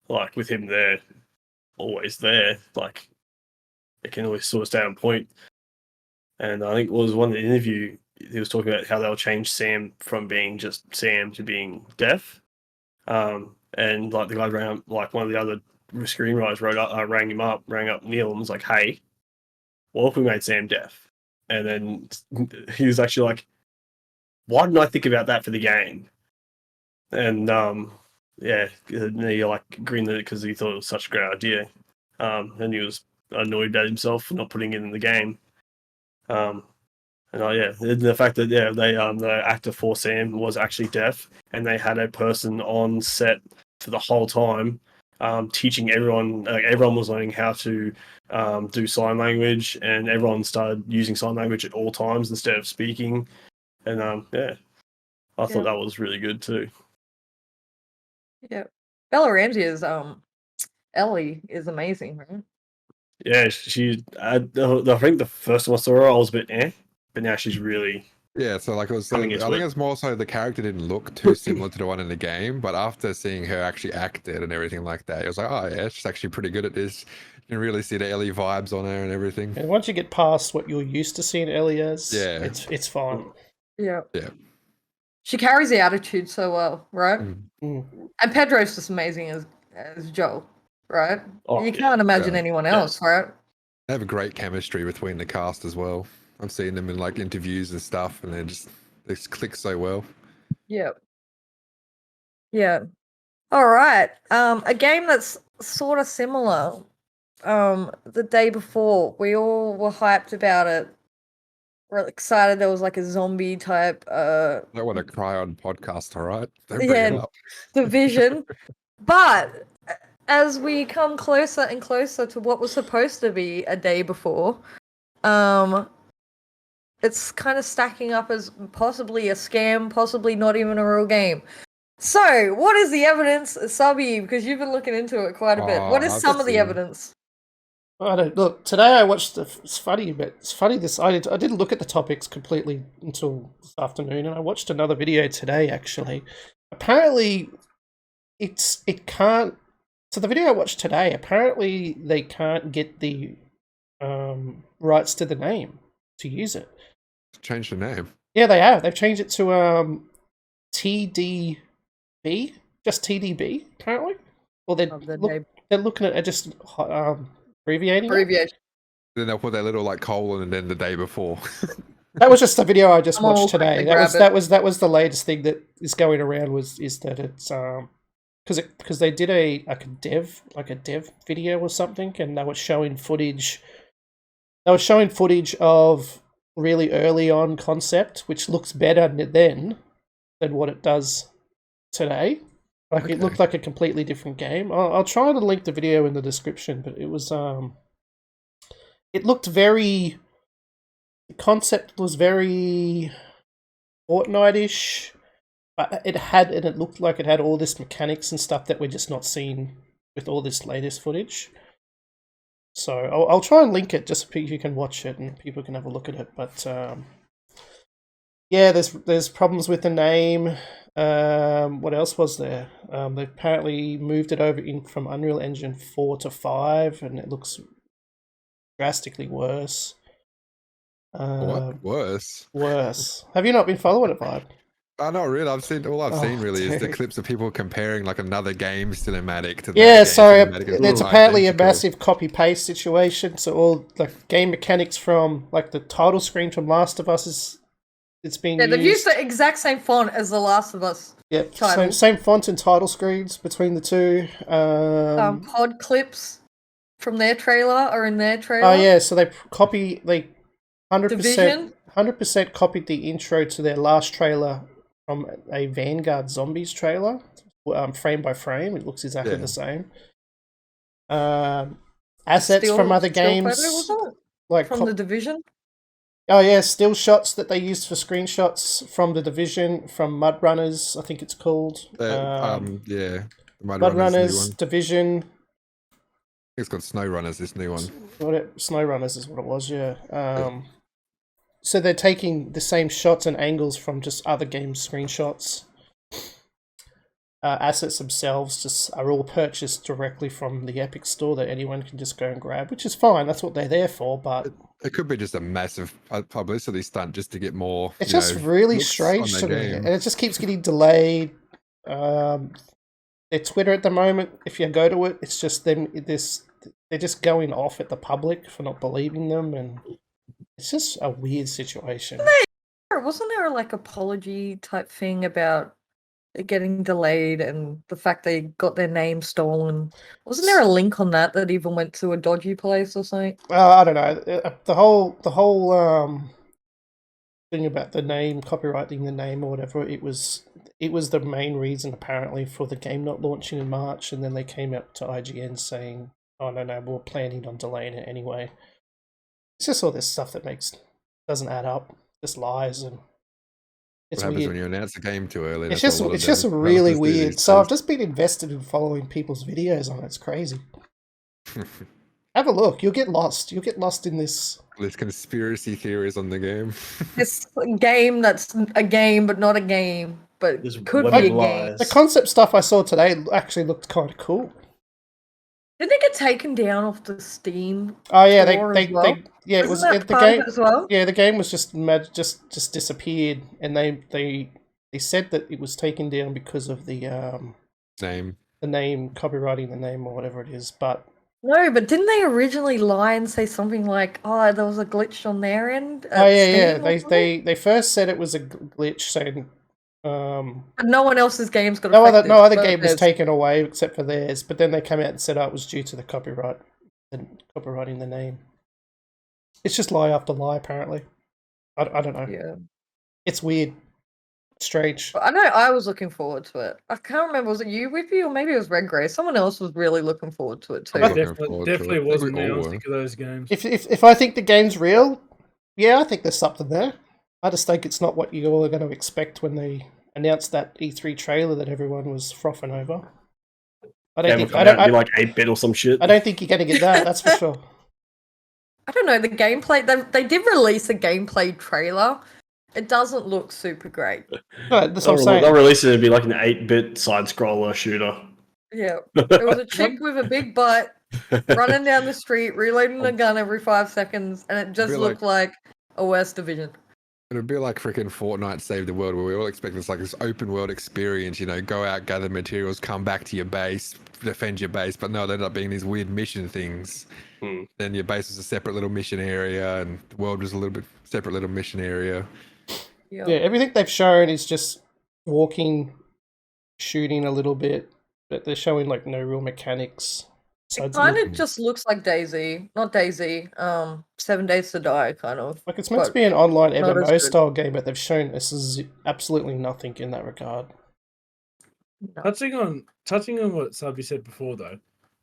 [SPEAKER 3] like with him there, always there, like it can always sort of stay on point. And I think it was one of the interview he was talking about how they'll change Sam from being just Sam to being deaf. And like the guy rang up, like one of the other screenwriters rang up Neil and was like, "Hey, what if we made Sam deaf?" And then he was actually like, "Why didn't I think about that for the game?" And yeah, he like agreed with it because he thought it was such a great idea. And he was annoyed at himself for not putting it in the game. And the fact that the actor for Sam was actually deaf, and they had a person on set for the whole time, teaching everyone. Everyone was learning how to do sign language, and everyone started using sign language at all times instead of speaking. And I thought that was really good too.
[SPEAKER 2] Yeah. Bella Ramsey is Ellie is amazing, right?
[SPEAKER 3] Yeah, I think the first time I saw her, I was a bit but now she's really
[SPEAKER 1] Yeah, so like it was. I
[SPEAKER 3] coming
[SPEAKER 1] think
[SPEAKER 3] into
[SPEAKER 1] it
[SPEAKER 3] it.
[SPEAKER 1] was more so the character didn't look too similar to the one in the game, but after seeing her actually act it and everything like that, it was like, oh yeah, she's actually pretty good at this. You can really see the Ellie vibes on her and everything.
[SPEAKER 4] And once you get past what you're used to seeing Ellie as,
[SPEAKER 1] Yeah.
[SPEAKER 4] it's fine.
[SPEAKER 2] Yeah.
[SPEAKER 1] Yeah.
[SPEAKER 2] She carries the attitude so well, right?
[SPEAKER 4] Mm.
[SPEAKER 2] And Pedro's just amazing as Joel, right?
[SPEAKER 3] Oh,
[SPEAKER 2] You can't imagine anyone else, right?
[SPEAKER 1] They have a great chemistry between the cast as well. I've seen them in like interviews and stuff, and they just click so well.
[SPEAKER 2] Yeah. Yeah. All right. A game that's sort of similar. The day before, we all were hyped about it. real excited. There was like a zombie type.
[SPEAKER 1] I don't want to cry on podcast, all right? Don't bring
[SPEAKER 2] Yeah.
[SPEAKER 1] it up.
[SPEAKER 2] Division, but as we come closer and closer to what was supposed to be a day before, it's kind of stacking up as possibly a scam, possibly not even a real game. So, what is the evidence, Subby? Because you've been looking into it quite a bit. What is
[SPEAKER 1] I've
[SPEAKER 2] some of the
[SPEAKER 1] seen-
[SPEAKER 2] evidence?
[SPEAKER 4] I don't look. Today I watched. It's funny, but it's funny. I didn't look at the topics completely until this afternoon, and I watched another video today. Actually, apparently, it can't. So the video I watched today, apparently they can't get the rights to the name to use it.
[SPEAKER 1] Change the name.
[SPEAKER 4] Yeah, they have. They've changed it to TDB, just TDB apparently. Or they're looking at just abbreviating.
[SPEAKER 2] Abbreviation.
[SPEAKER 1] Then they'll put their little like colon and then the day before.
[SPEAKER 4] That was just the video I just watched today.
[SPEAKER 2] quickly
[SPEAKER 4] That was the latest thing that is going around. Is that it's because they did a dev video or something, and they were showing footage. They were showing footage of really early on concept, which looks better then than what it does today. Like It looked like a completely different game. I'll try to link the video in the description, but it was it looked very. The concept was very Fortnite-ish, but it looked like it had all this mechanics and stuff that we're just not seeing with all this latest footage. So I'll try and link it just so you can watch it and people can have a look at it. But yeah, there's problems with the name. What else was there? They apparently moved it over from Unreal Engine 4 to 5, and it looks drastically worse.
[SPEAKER 1] What? Worse?
[SPEAKER 4] Worse. Have you not been following it, Vibe?
[SPEAKER 1] Not really. I've seen really is the clips of people comparing like another game cinematic to
[SPEAKER 4] it's apparently a massive copy paste situation. So all like game mechanics from like the title screen from Last of Us it's been
[SPEAKER 2] they've used the exact same font as the Last of Us.
[SPEAKER 4] Yeah, same font and title screens between the two.
[SPEAKER 2] Pod clips from their trailer are in their trailer.
[SPEAKER 4] Oh yeah, so they 100% copied the intro to their last trailer from a Vanguard Zombies trailer, frame by frame. It looks exactly the same. Assets from other games,
[SPEAKER 2] like from the Division.
[SPEAKER 4] Oh yeah, still shots that they used for screenshots from the Division, from Mud Runners, I think it's called. Mud Runners, Division.
[SPEAKER 1] I think it's called Snow Runners, this new one.
[SPEAKER 4] Snow Runners is what it was, yeah. So they're taking the same shots and angles from just other game screenshots. Assets themselves just are all purchased directly from the Epic Store that anyone can just go and grab, which is fine. That's what they're there for. But
[SPEAKER 1] it could be just a massive publicity stunt just to get more.
[SPEAKER 4] It's just really strange to me, and it just keeps getting delayed. Their Twitter at the moment, if you go to it, it's just them. They're just going off at the public for not believing them, and it's just a weird situation.
[SPEAKER 2] Wasn't there like apology type thing about it getting delayed and the fact they got their name stolen? Wasn't there a link on that even went to a dodgy place or something?
[SPEAKER 4] I don't know. The whole thing about the name, copywriting the name or whatever, it was the main reason apparently for the game not launching in March, and then they came out to IGN saying, "Oh no, we're planning on delaying it anyway." It's just all this stuff that doesn't add up, just lies, and it's
[SPEAKER 1] what happens
[SPEAKER 4] weird
[SPEAKER 1] when you announce a game too early.
[SPEAKER 4] It's just really weird. So I've just been invested in following people's videos on it. It's crazy. Have a look. You'll get lost. You'll get lost in this.
[SPEAKER 1] There's conspiracy theories on the game.
[SPEAKER 2] This game that's a game but not a game, but could be a game.
[SPEAKER 4] The concept stuff I saw today actually looked kind of cool.
[SPEAKER 2] Did they get taken down off the Steam?
[SPEAKER 4] Oh yeah,
[SPEAKER 2] it was the game as well.
[SPEAKER 4] Yeah, the game was just disappeared, and they said that it was taken down because of the
[SPEAKER 1] name,
[SPEAKER 4] copywriting the name or whatever it is. But
[SPEAKER 2] no, but didn't they originally lie and say something like, "Oh, there was a glitch on their end"?
[SPEAKER 4] Oh yeah. They first said it was a glitch, saying.
[SPEAKER 2] But no one else's games got
[SPEAKER 4] no other game was taken away except for theirs. But then they came out and said, "Oh, it was due to the copyright and copywriting the name." It's just lie after lie, apparently. I don't know.
[SPEAKER 2] Yeah.
[SPEAKER 4] It's weird. Strange.
[SPEAKER 2] I know I was looking forward to it. I can't remember, was it you with you, or maybe it was Red Grey? Someone else was really looking forward to it too.
[SPEAKER 1] I'm looking
[SPEAKER 5] Definitely,
[SPEAKER 1] forward to
[SPEAKER 5] definitely
[SPEAKER 1] it. I think
[SPEAKER 5] wasn't
[SPEAKER 1] we
[SPEAKER 5] me. I
[SPEAKER 1] all
[SPEAKER 5] was
[SPEAKER 1] were.
[SPEAKER 5] sick of those games.
[SPEAKER 4] If I think the game's real, yeah, I think there's something there. I just think it's not what you all are going to expect when they announced that E3 trailer that everyone was frothing over. I don't think
[SPEAKER 3] like 8-bit or some shit.
[SPEAKER 4] I don't think you're going to get that. That's for sure.
[SPEAKER 2] I don't know, the gameplay, they did release a gameplay trailer. It doesn't look super great.
[SPEAKER 4] No, that's what I'm saying.
[SPEAKER 3] They'll release it to be like an 8-bit side-scroller shooter.
[SPEAKER 2] Yeah. It was a chick with a big butt running down the street, reloading a gun every 5 seconds, and it just
[SPEAKER 1] feel
[SPEAKER 2] looked like a West Division.
[SPEAKER 1] It'd be like freaking Fortnite Save the World, where we all expect this like this open world experience, you know, go out, gather materials, come back to your base, defend your base. But no, they end up being these weird mission things. Then your base was a separate little mission area, and the world was a little bit separate little mission area.
[SPEAKER 2] Yeah.
[SPEAKER 4] Yeah, everything they've shown is just walking, shooting a little bit, but they're showing like no real mechanics. So
[SPEAKER 2] It kind of just looks like DayZ, not DayZ, 7 Days to Die, kind of.
[SPEAKER 4] like it's meant to be an online
[SPEAKER 2] not as
[SPEAKER 4] MMO
[SPEAKER 2] good.
[SPEAKER 4] style game, but they've shown this is absolutely nothing in that regard.
[SPEAKER 2] No.
[SPEAKER 5] Touching on what Sabi said before, though,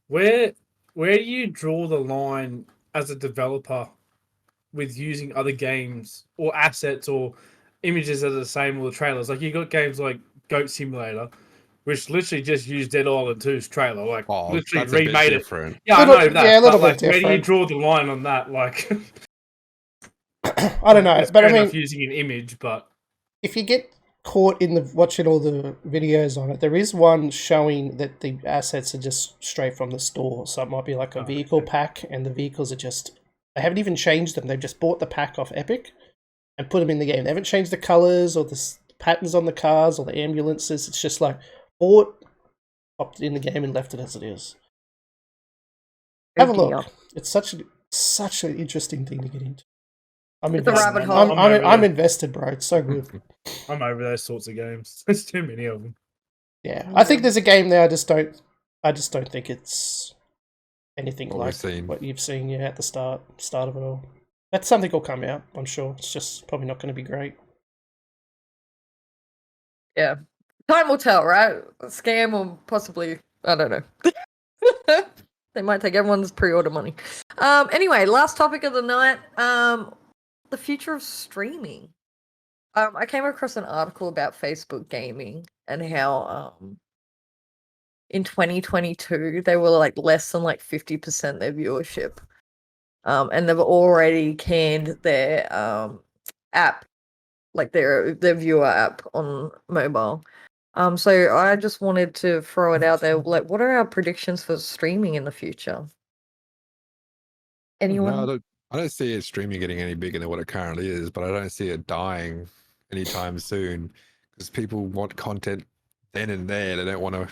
[SPEAKER 5] where do you draw the line as a developer with using other games or assets or images that are the same or the trailers? Like you got games like Goat Simulator, which literally just used Dead Island 2's trailer, like literally
[SPEAKER 1] that's a bit
[SPEAKER 5] remade it.
[SPEAKER 1] different.
[SPEAKER 5] Yeah, I know that.
[SPEAKER 4] Yeah, a little
[SPEAKER 5] but, like,
[SPEAKER 4] bit
[SPEAKER 5] where do you
[SPEAKER 4] different.
[SPEAKER 5] draw the line on that? Like,
[SPEAKER 4] I don't know,
[SPEAKER 5] it's
[SPEAKER 4] but I
[SPEAKER 5] fair
[SPEAKER 4] mean,
[SPEAKER 5] enough using an image, but
[SPEAKER 4] if you get caught in the watching all the videos on it, there is one showing that the assets are just straight from the store. So it might be like a vehicle pack, and the vehicles are just they haven't even changed them. They've just bought the pack off Epic and put them in the game. They haven't changed the colors or the patterns on the cars or the ambulances. It's just like bought, popped it in the game, and left it as it is. Have a look. It's such an interesting thing to get into. I'm
[SPEAKER 2] It's a
[SPEAKER 4] invested.
[SPEAKER 2] rabbit hole.
[SPEAKER 4] I'm invested, bro. It's so good.
[SPEAKER 5] I'm over those sorts of games. There's too many of them.
[SPEAKER 4] Yeah, I think there's a game there. I just don't think it's anything
[SPEAKER 1] What
[SPEAKER 4] like
[SPEAKER 1] we've seen.
[SPEAKER 4] what you've seen. Yeah, at the start of it all. That's something will come out. I'm sure. It's just probably not going to be great.
[SPEAKER 2] Yeah. Time will tell, right? A scam or possibly, I don't know. They might take everyone's pre-order money. Anyway, last topic of the night. The future of streaming. I came across an article about Facebook gaming and how in 2022 they were like less than like 50% their viewership. And they've already canned their app, like their viewer app on mobile. So I just wanted to throw it out there. Like, what are our predictions for streaming in the future? Anyone?
[SPEAKER 1] No, I don't see it streaming getting any bigger than what it currently is, but I don't see it dying anytime soon because people want content then and there. They don't want to,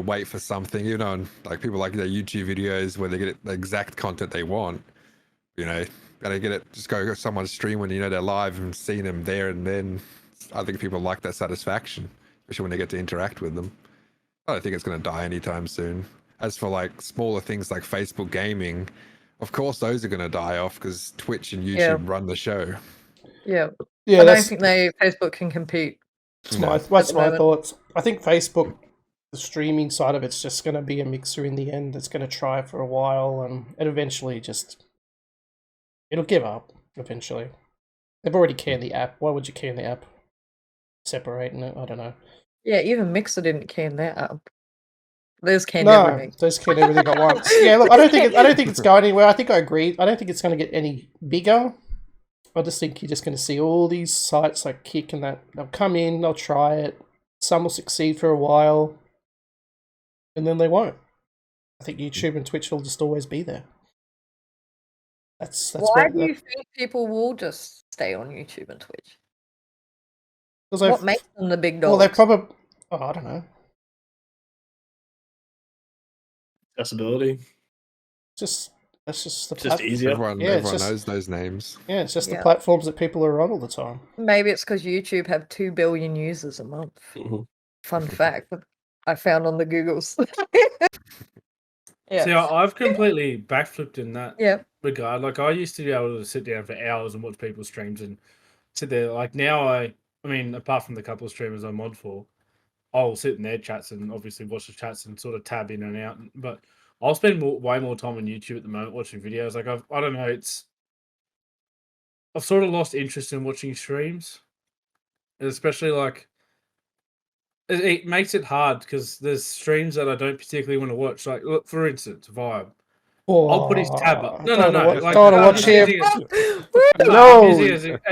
[SPEAKER 1] wait for something. And like people like their YouTube videos where they get the exact content they want. Gotta get it. Just go to someone's stream when they're live and seeing them there and then. I think people like that satisfaction, especially when they get to interact with them. I don't think it's going to die anytime soon. As for like smaller things like Facebook gaming, of course those are going to die off because Twitch and YouTube run the show.
[SPEAKER 2] Yeah.
[SPEAKER 4] Yeah,
[SPEAKER 2] I don't think Facebook can compete.
[SPEAKER 4] That's my thoughts. I think Facebook, the streaming side of it's just going to be a mixer in the end. It's going to try for a while and eventually it'll give up eventually. They've already canned the app. Why would you can the app? Separating it, I don't know.
[SPEAKER 2] Yeah, even Mixer didn't can their app. Those canned everything.
[SPEAKER 4] Those canned everything at once. Yeah, look, I don't think it's going anywhere. I think I agree. I don't think it's going to get any bigger. I just think you're just going to see all these sites like Kick and that. They'll come in, they'll try it. Some will succeed for a while, and then they won't. I think YouTube and Twitch will just always be there. That's
[SPEAKER 2] Why do you think people will just stay on YouTube and Twitch? What makes them the big dogs?
[SPEAKER 4] Well, they probably. Oh, I don't know.
[SPEAKER 3] Accessibility.
[SPEAKER 4] That's just the
[SPEAKER 3] just easier.
[SPEAKER 1] Everyone knows those names.
[SPEAKER 4] Yeah, it's just the platforms that people are on all the time.
[SPEAKER 2] Maybe it's because YouTube have 2 billion users a month.
[SPEAKER 3] Mm-hmm.
[SPEAKER 2] Fun fact I found on the Googles.
[SPEAKER 5] Yeah. See, I've completely backflipped in that.
[SPEAKER 2] Yeah.
[SPEAKER 5] regard. Like I used to be able to sit down for hours and watch people's streams and sit there. Like now, I mean, apart from the couple of streamers I mod for, I'll sit in their chats and obviously watch the chats and sort of tab in and out. But I'll spend way more time on YouTube at the moment watching videos. Like I don't know, I've sort of lost interest in watching streams, especially like it makes it hard because there's streams that I don't particularly want to watch. Like, look, for instance, Vibe. I'll put his tab up.
[SPEAKER 4] I
[SPEAKER 5] No.
[SPEAKER 4] don't
[SPEAKER 5] Like,
[SPEAKER 4] want to
[SPEAKER 5] I'm
[SPEAKER 4] watch
[SPEAKER 5] just
[SPEAKER 4] him.
[SPEAKER 5] using it.
[SPEAKER 4] No.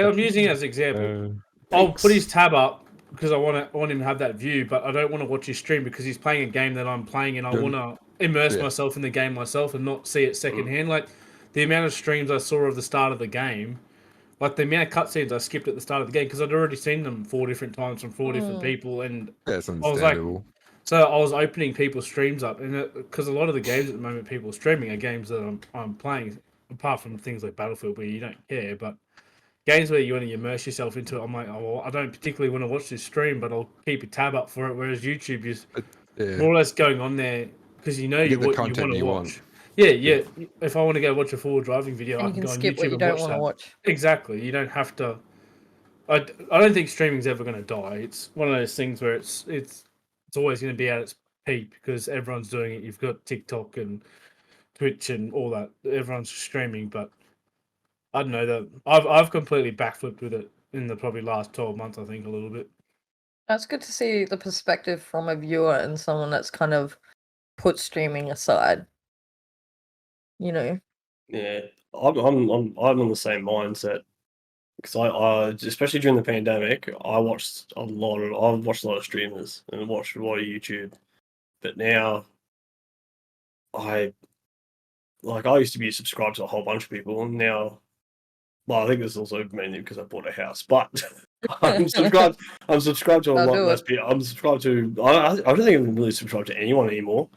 [SPEAKER 5] I'm using it as an example. I'll put his tab up because I want him to have that view, but I don't want to watch his stream because he's playing a game that I'm playing, and I want to immerse myself in the game myself and not see it secondhand. Like the amount of streams I saw of the start of the game, like the amount of cutscenes I skipped at the start of the game because I'd already seen them 4 different times from 4 different people, and
[SPEAKER 1] That's
[SPEAKER 5] I was like,
[SPEAKER 1] understandable.
[SPEAKER 5] so I was opening people's streams up, and because a lot of the games at the moment people are streaming are games that I'm playing, apart from things like Battlefield where you don't care, but games where you want to immerse yourself into it, I'm like, oh, well, I don't particularly want to watch this stream, but I'll keep a tab up for it. Whereas YouTube is more or less going on there because you know
[SPEAKER 1] You get the
[SPEAKER 5] what you
[SPEAKER 1] content
[SPEAKER 5] want to
[SPEAKER 1] you
[SPEAKER 5] watch.
[SPEAKER 1] want.
[SPEAKER 5] Yeah. If I want to go watch a forward driving video,
[SPEAKER 2] And
[SPEAKER 5] I
[SPEAKER 2] you
[SPEAKER 5] can
[SPEAKER 2] can
[SPEAKER 5] go on
[SPEAKER 2] skip what
[SPEAKER 5] YouTube
[SPEAKER 2] you
[SPEAKER 5] and
[SPEAKER 2] don't
[SPEAKER 5] watch
[SPEAKER 2] want to
[SPEAKER 5] that.
[SPEAKER 2] watch.
[SPEAKER 5] Exactly. You don't have to. I don't think streaming's ever going to die. It's one of those things where it's always going to be at its peak because everyone's doing it. You've got TikTok and Twitch and all that. Everyone's streaming, but I don't know that I've completely backflipped with it in the probably last 12 months. I think a little bit.
[SPEAKER 2] That's good to see the perspective from a viewer and someone that's kind of put streaming aside. You know.
[SPEAKER 3] Yeah, I'm on the same mindset because I especially during the pandemic, I watched a lot of streamers and watched a lot of YouTube, but now I used to be subscribed to a whole bunch of people, and now, well, I think this is also mainly because I bought a house, but I'm subscribed. I'm subscribed to a
[SPEAKER 2] I'll
[SPEAKER 3] lot
[SPEAKER 2] do
[SPEAKER 3] less
[SPEAKER 2] it.
[SPEAKER 3] people. I'm subscribed to. I don't think I'm really subscribed to anyone anymore.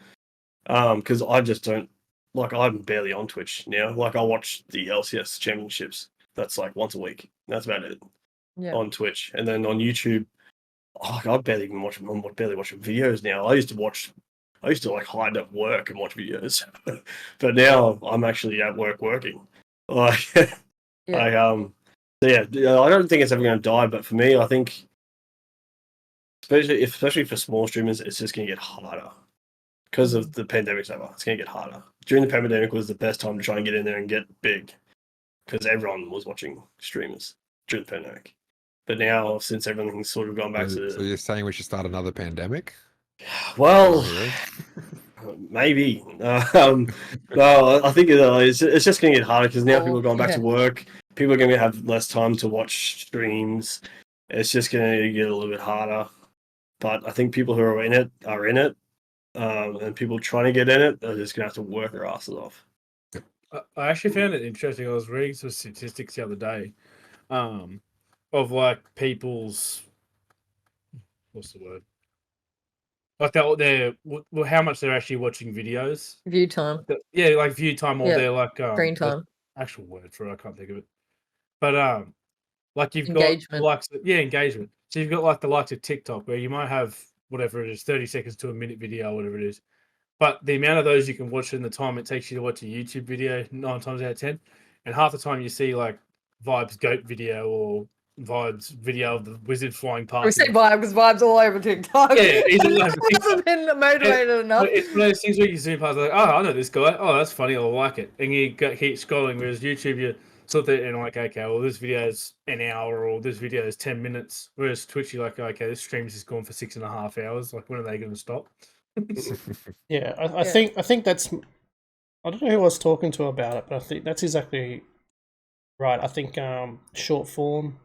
[SPEAKER 3] Because I just don't I'm barely on Twitch now. Like I watch the LCS championships. That's like once a week. That's about it
[SPEAKER 2] Yeah.
[SPEAKER 3] on Twitch, and then on YouTube. I barely even watch. I'm barely watching videos now. I used to like hide at work and watch videos, but now I'm actually at work working. Like,
[SPEAKER 2] Yeah.
[SPEAKER 3] I don't think it's ever going to die. But for me, I think, especially for small streamers, it's just going to get harder because of the pandemic's over. It's going to get harder. During the pandemic was the best time to try and get in there and get big because everyone was watching streamers during the pandemic. But now, since everything's sort of gone back
[SPEAKER 1] So
[SPEAKER 3] to,
[SPEAKER 1] you're saying we should start another pandemic?
[SPEAKER 3] well,
[SPEAKER 1] Really?
[SPEAKER 3] maybe. No, I think it's just going to get harder because now people are going back
[SPEAKER 2] yeah.
[SPEAKER 3] to work. People are going to have less time to watch streams. It's just going to get a little bit harder. But I think people who are in it are in it. And people trying to get in it are just going to have to work their asses off.
[SPEAKER 5] I actually found it interesting. I was reading some statistics the other day, of like people's what's the word? Like how much they're actually watching videos.
[SPEAKER 2] View time.
[SPEAKER 5] Yeah, like view time or
[SPEAKER 2] Yeah,
[SPEAKER 5] their like
[SPEAKER 2] screen
[SPEAKER 5] the
[SPEAKER 2] time.
[SPEAKER 5] actual word for it. I can't think of it. But like you've
[SPEAKER 2] Engagement.
[SPEAKER 5] got engagement. So you've got like the likes of TikTok where you might have whatever it is, 30 seconds to a minute video, whatever it is. But the amount of those you can watch in the time it takes you to watch a YouTube video, 9 times out of 10, and half the time you see like Vibe's goat video or Vibe's video of the wizard flying past.
[SPEAKER 2] We say Vibe because Vibe's all over TikTok.
[SPEAKER 5] Yeah, he's all over TikTok.
[SPEAKER 2] Hasn't been motivated enough.
[SPEAKER 5] It's one of those things where you zoom past, like, oh, I know this guy. Oh, that's funny. I like it. And you keep scrolling. Whereas YouTube, you sort of and like, okay, well, this video is an hour or this video is 10 minutes. Whereas Twitch, you're like, okay, this stream's just gone for 6.5 hours. Like, when are they going to stop?
[SPEAKER 4] Yeah, I think that's. I don't know who I was talking to about it, but I think that's exactly right. I think short form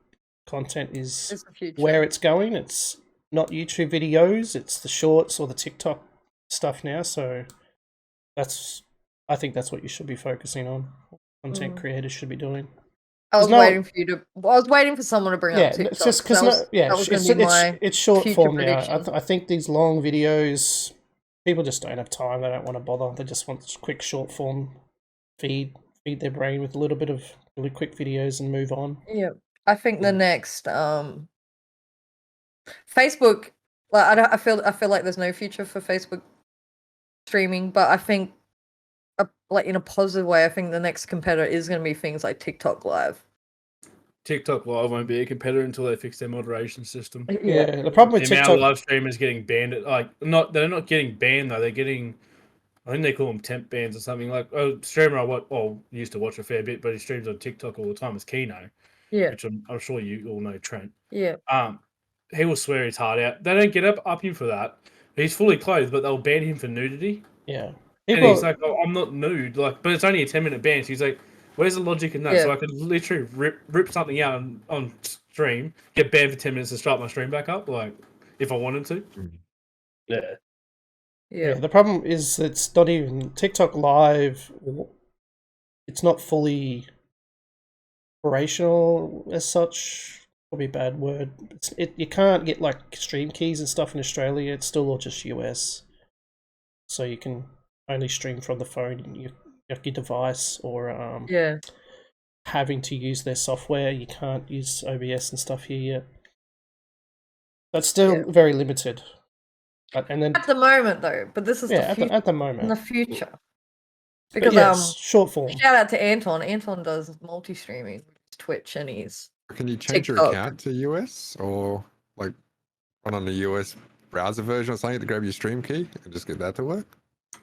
[SPEAKER 4] content is
[SPEAKER 2] It's the future.
[SPEAKER 4] where it's going. It's not YouTube videos; it's the shorts or the TikTok stuff now. So I think that's what you should be focusing on. Content creators should be doing.
[SPEAKER 2] I was waiting for someone to bring up TikTok.
[SPEAKER 4] It's just because it's short form now. I think these long videos, people just don't have time. They don't want to bother. They just want quick short form feed their brain with a little bit of really quick videos and move on.
[SPEAKER 2] Yeah, I think the next Facebook. Like I feel like there's no future for Facebook streaming, but I think like in a positive way, I think the next competitor is going to be things like TikTok Live.
[SPEAKER 5] TikTok Live won't be a competitor until they fix their moderation system.
[SPEAKER 4] Yeah, the problem with
[SPEAKER 5] The amount of
[SPEAKER 4] TikTok,
[SPEAKER 5] live streamers getting banned, they're not getting banned though. They're getting, I think they call them temp bans or something. Like a streamer used to watch a fair bit, but he streams on TikTok all the time. Is Keno,
[SPEAKER 2] Yeah,
[SPEAKER 5] which I'm sure you all know, Trent.
[SPEAKER 2] yeah,
[SPEAKER 5] He will swear his heart out. They don't get up him for that. He's fully clothed, but they'll ban him for nudity.
[SPEAKER 4] yeah,
[SPEAKER 5] And
[SPEAKER 4] people,
[SPEAKER 5] he's like, "Oh, I'm not nude." Like, but it's only a 10-minute ban. So he's like, "Where's the logic in that?"
[SPEAKER 2] Yeah.
[SPEAKER 5] So I could literally rip something out on stream, get banned for 10 minutes, and start my stream back up. Like, if I wanted to.
[SPEAKER 3] Yeah.
[SPEAKER 2] yeah,
[SPEAKER 4] yeah. The problem is it's not even TikTok Live. It's not fully operational as such. Probably a bad word. You can't get like stream keys and stuff in Australia. It's still all just US. So you can only stream from the phone, your device, or
[SPEAKER 2] yeah.
[SPEAKER 4] having to use their software. You can't use OBS and stuff here yet. That's still very limited. And then
[SPEAKER 2] At the moment, though, but this is the
[SPEAKER 4] at
[SPEAKER 2] future.
[SPEAKER 4] the
[SPEAKER 2] In
[SPEAKER 4] moment,
[SPEAKER 2] the future,
[SPEAKER 4] but
[SPEAKER 2] because
[SPEAKER 4] yes, short form.
[SPEAKER 2] shout out to Anton. Anton does multi-streaming, Twitch, and he's
[SPEAKER 1] Can you change your
[SPEAKER 2] TikTok.
[SPEAKER 1] account to US or like run on the US browser version or something to grab your stream key and just get that to work?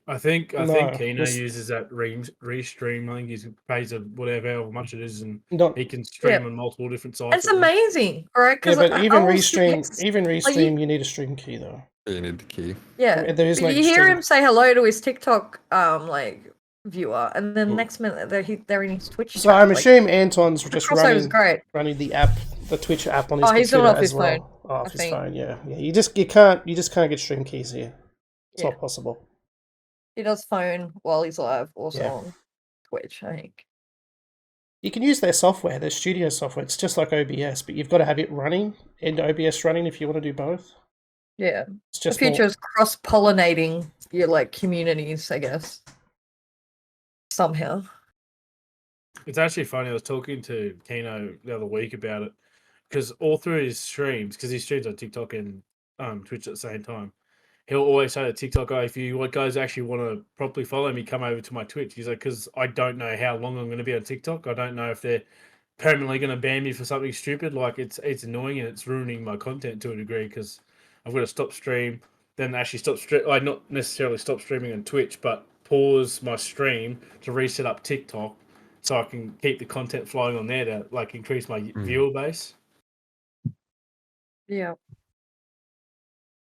[SPEAKER 5] I think
[SPEAKER 4] No,
[SPEAKER 5] Keno
[SPEAKER 4] this-
[SPEAKER 5] uses that restream. I think he pays however much it is, and
[SPEAKER 4] Not
[SPEAKER 5] he can stream on multiple different sites.
[SPEAKER 2] it's amazing, right?
[SPEAKER 4] yeah, but even restream,
[SPEAKER 2] you-
[SPEAKER 4] you need a stream key though.
[SPEAKER 1] You need the key.
[SPEAKER 2] Yeah,
[SPEAKER 4] There is no
[SPEAKER 2] you hear
[SPEAKER 4] stream.
[SPEAKER 2] him say hello to his TikTok like viewer, and then
[SPEAKER 3] Mm.
[SPEAKER 2] next minute they're in his Twitch.
[SPEAKER 4] So
[SPEAKER 2] chat,
[SPEAKER 4] I'm
[SPEAKER 2] like,
[SPEAKER 4] assuming Anton's
[SPEAKER 2] the
[SPEAKER 4] just
[SPEAKER 2] crossover's great.
[SPEAKER 4] running the app, the Twitch app on his
[SPEAKER 2] Oh, he's got it
[SPEAKER 4] computer
[SPEAKER 2] off his
[SPEAKER 4] as well.
[SPEAKER 2] phone,
[SPEAKER 4] Off
[SPEAKER 2] I
[SPEAKER 4] his
[SPEAKER 2] think.
[SPEAKER 4] phone, yeah. You just can't get stream keys here. It's
[SPEAKER 2] Yeah.
[SPEAKER 4] not possible.
[SPEAKER 2] He does phone while he's live, also
[SPEAKER 4] Yeah.
[SPEAKER 2] on Twitch, I think.
[SPEAKER 4] You can use their software, their studio software. It's just like OBS, but you've got to have it running and OBS running if you want to do both.
[SPEAKER 2] Yeah,
[SPEAKER 4] It's
[SPEAKER 2] the
[SPEAKER 4] just
[SPEAKER 2] future is cross-pollinating your like communities, I guess. Somehow.
[SPEAKER 5] It's actually funny. I was talking to Keno the other week about it because all through his streams, because he streams on TikTok and Twitch at the same time, he'll always say to TikTok, "Oh, if you guys actually want to properly follow me, come over to my Twitch." He's like, "Because I don't know how long I'm going to be on TikTok. I don't know if they're permanently going to ban me for something stupid. Like it's annoying and it's ruining my content to a degree because I've got to stop stream, then actually not necessarily stop streaming on Twitch, but pause my stream to reset up TikTok so I can keep the content flowing on there to like increase my viewer base."
[SPEAKER 2] Yeah.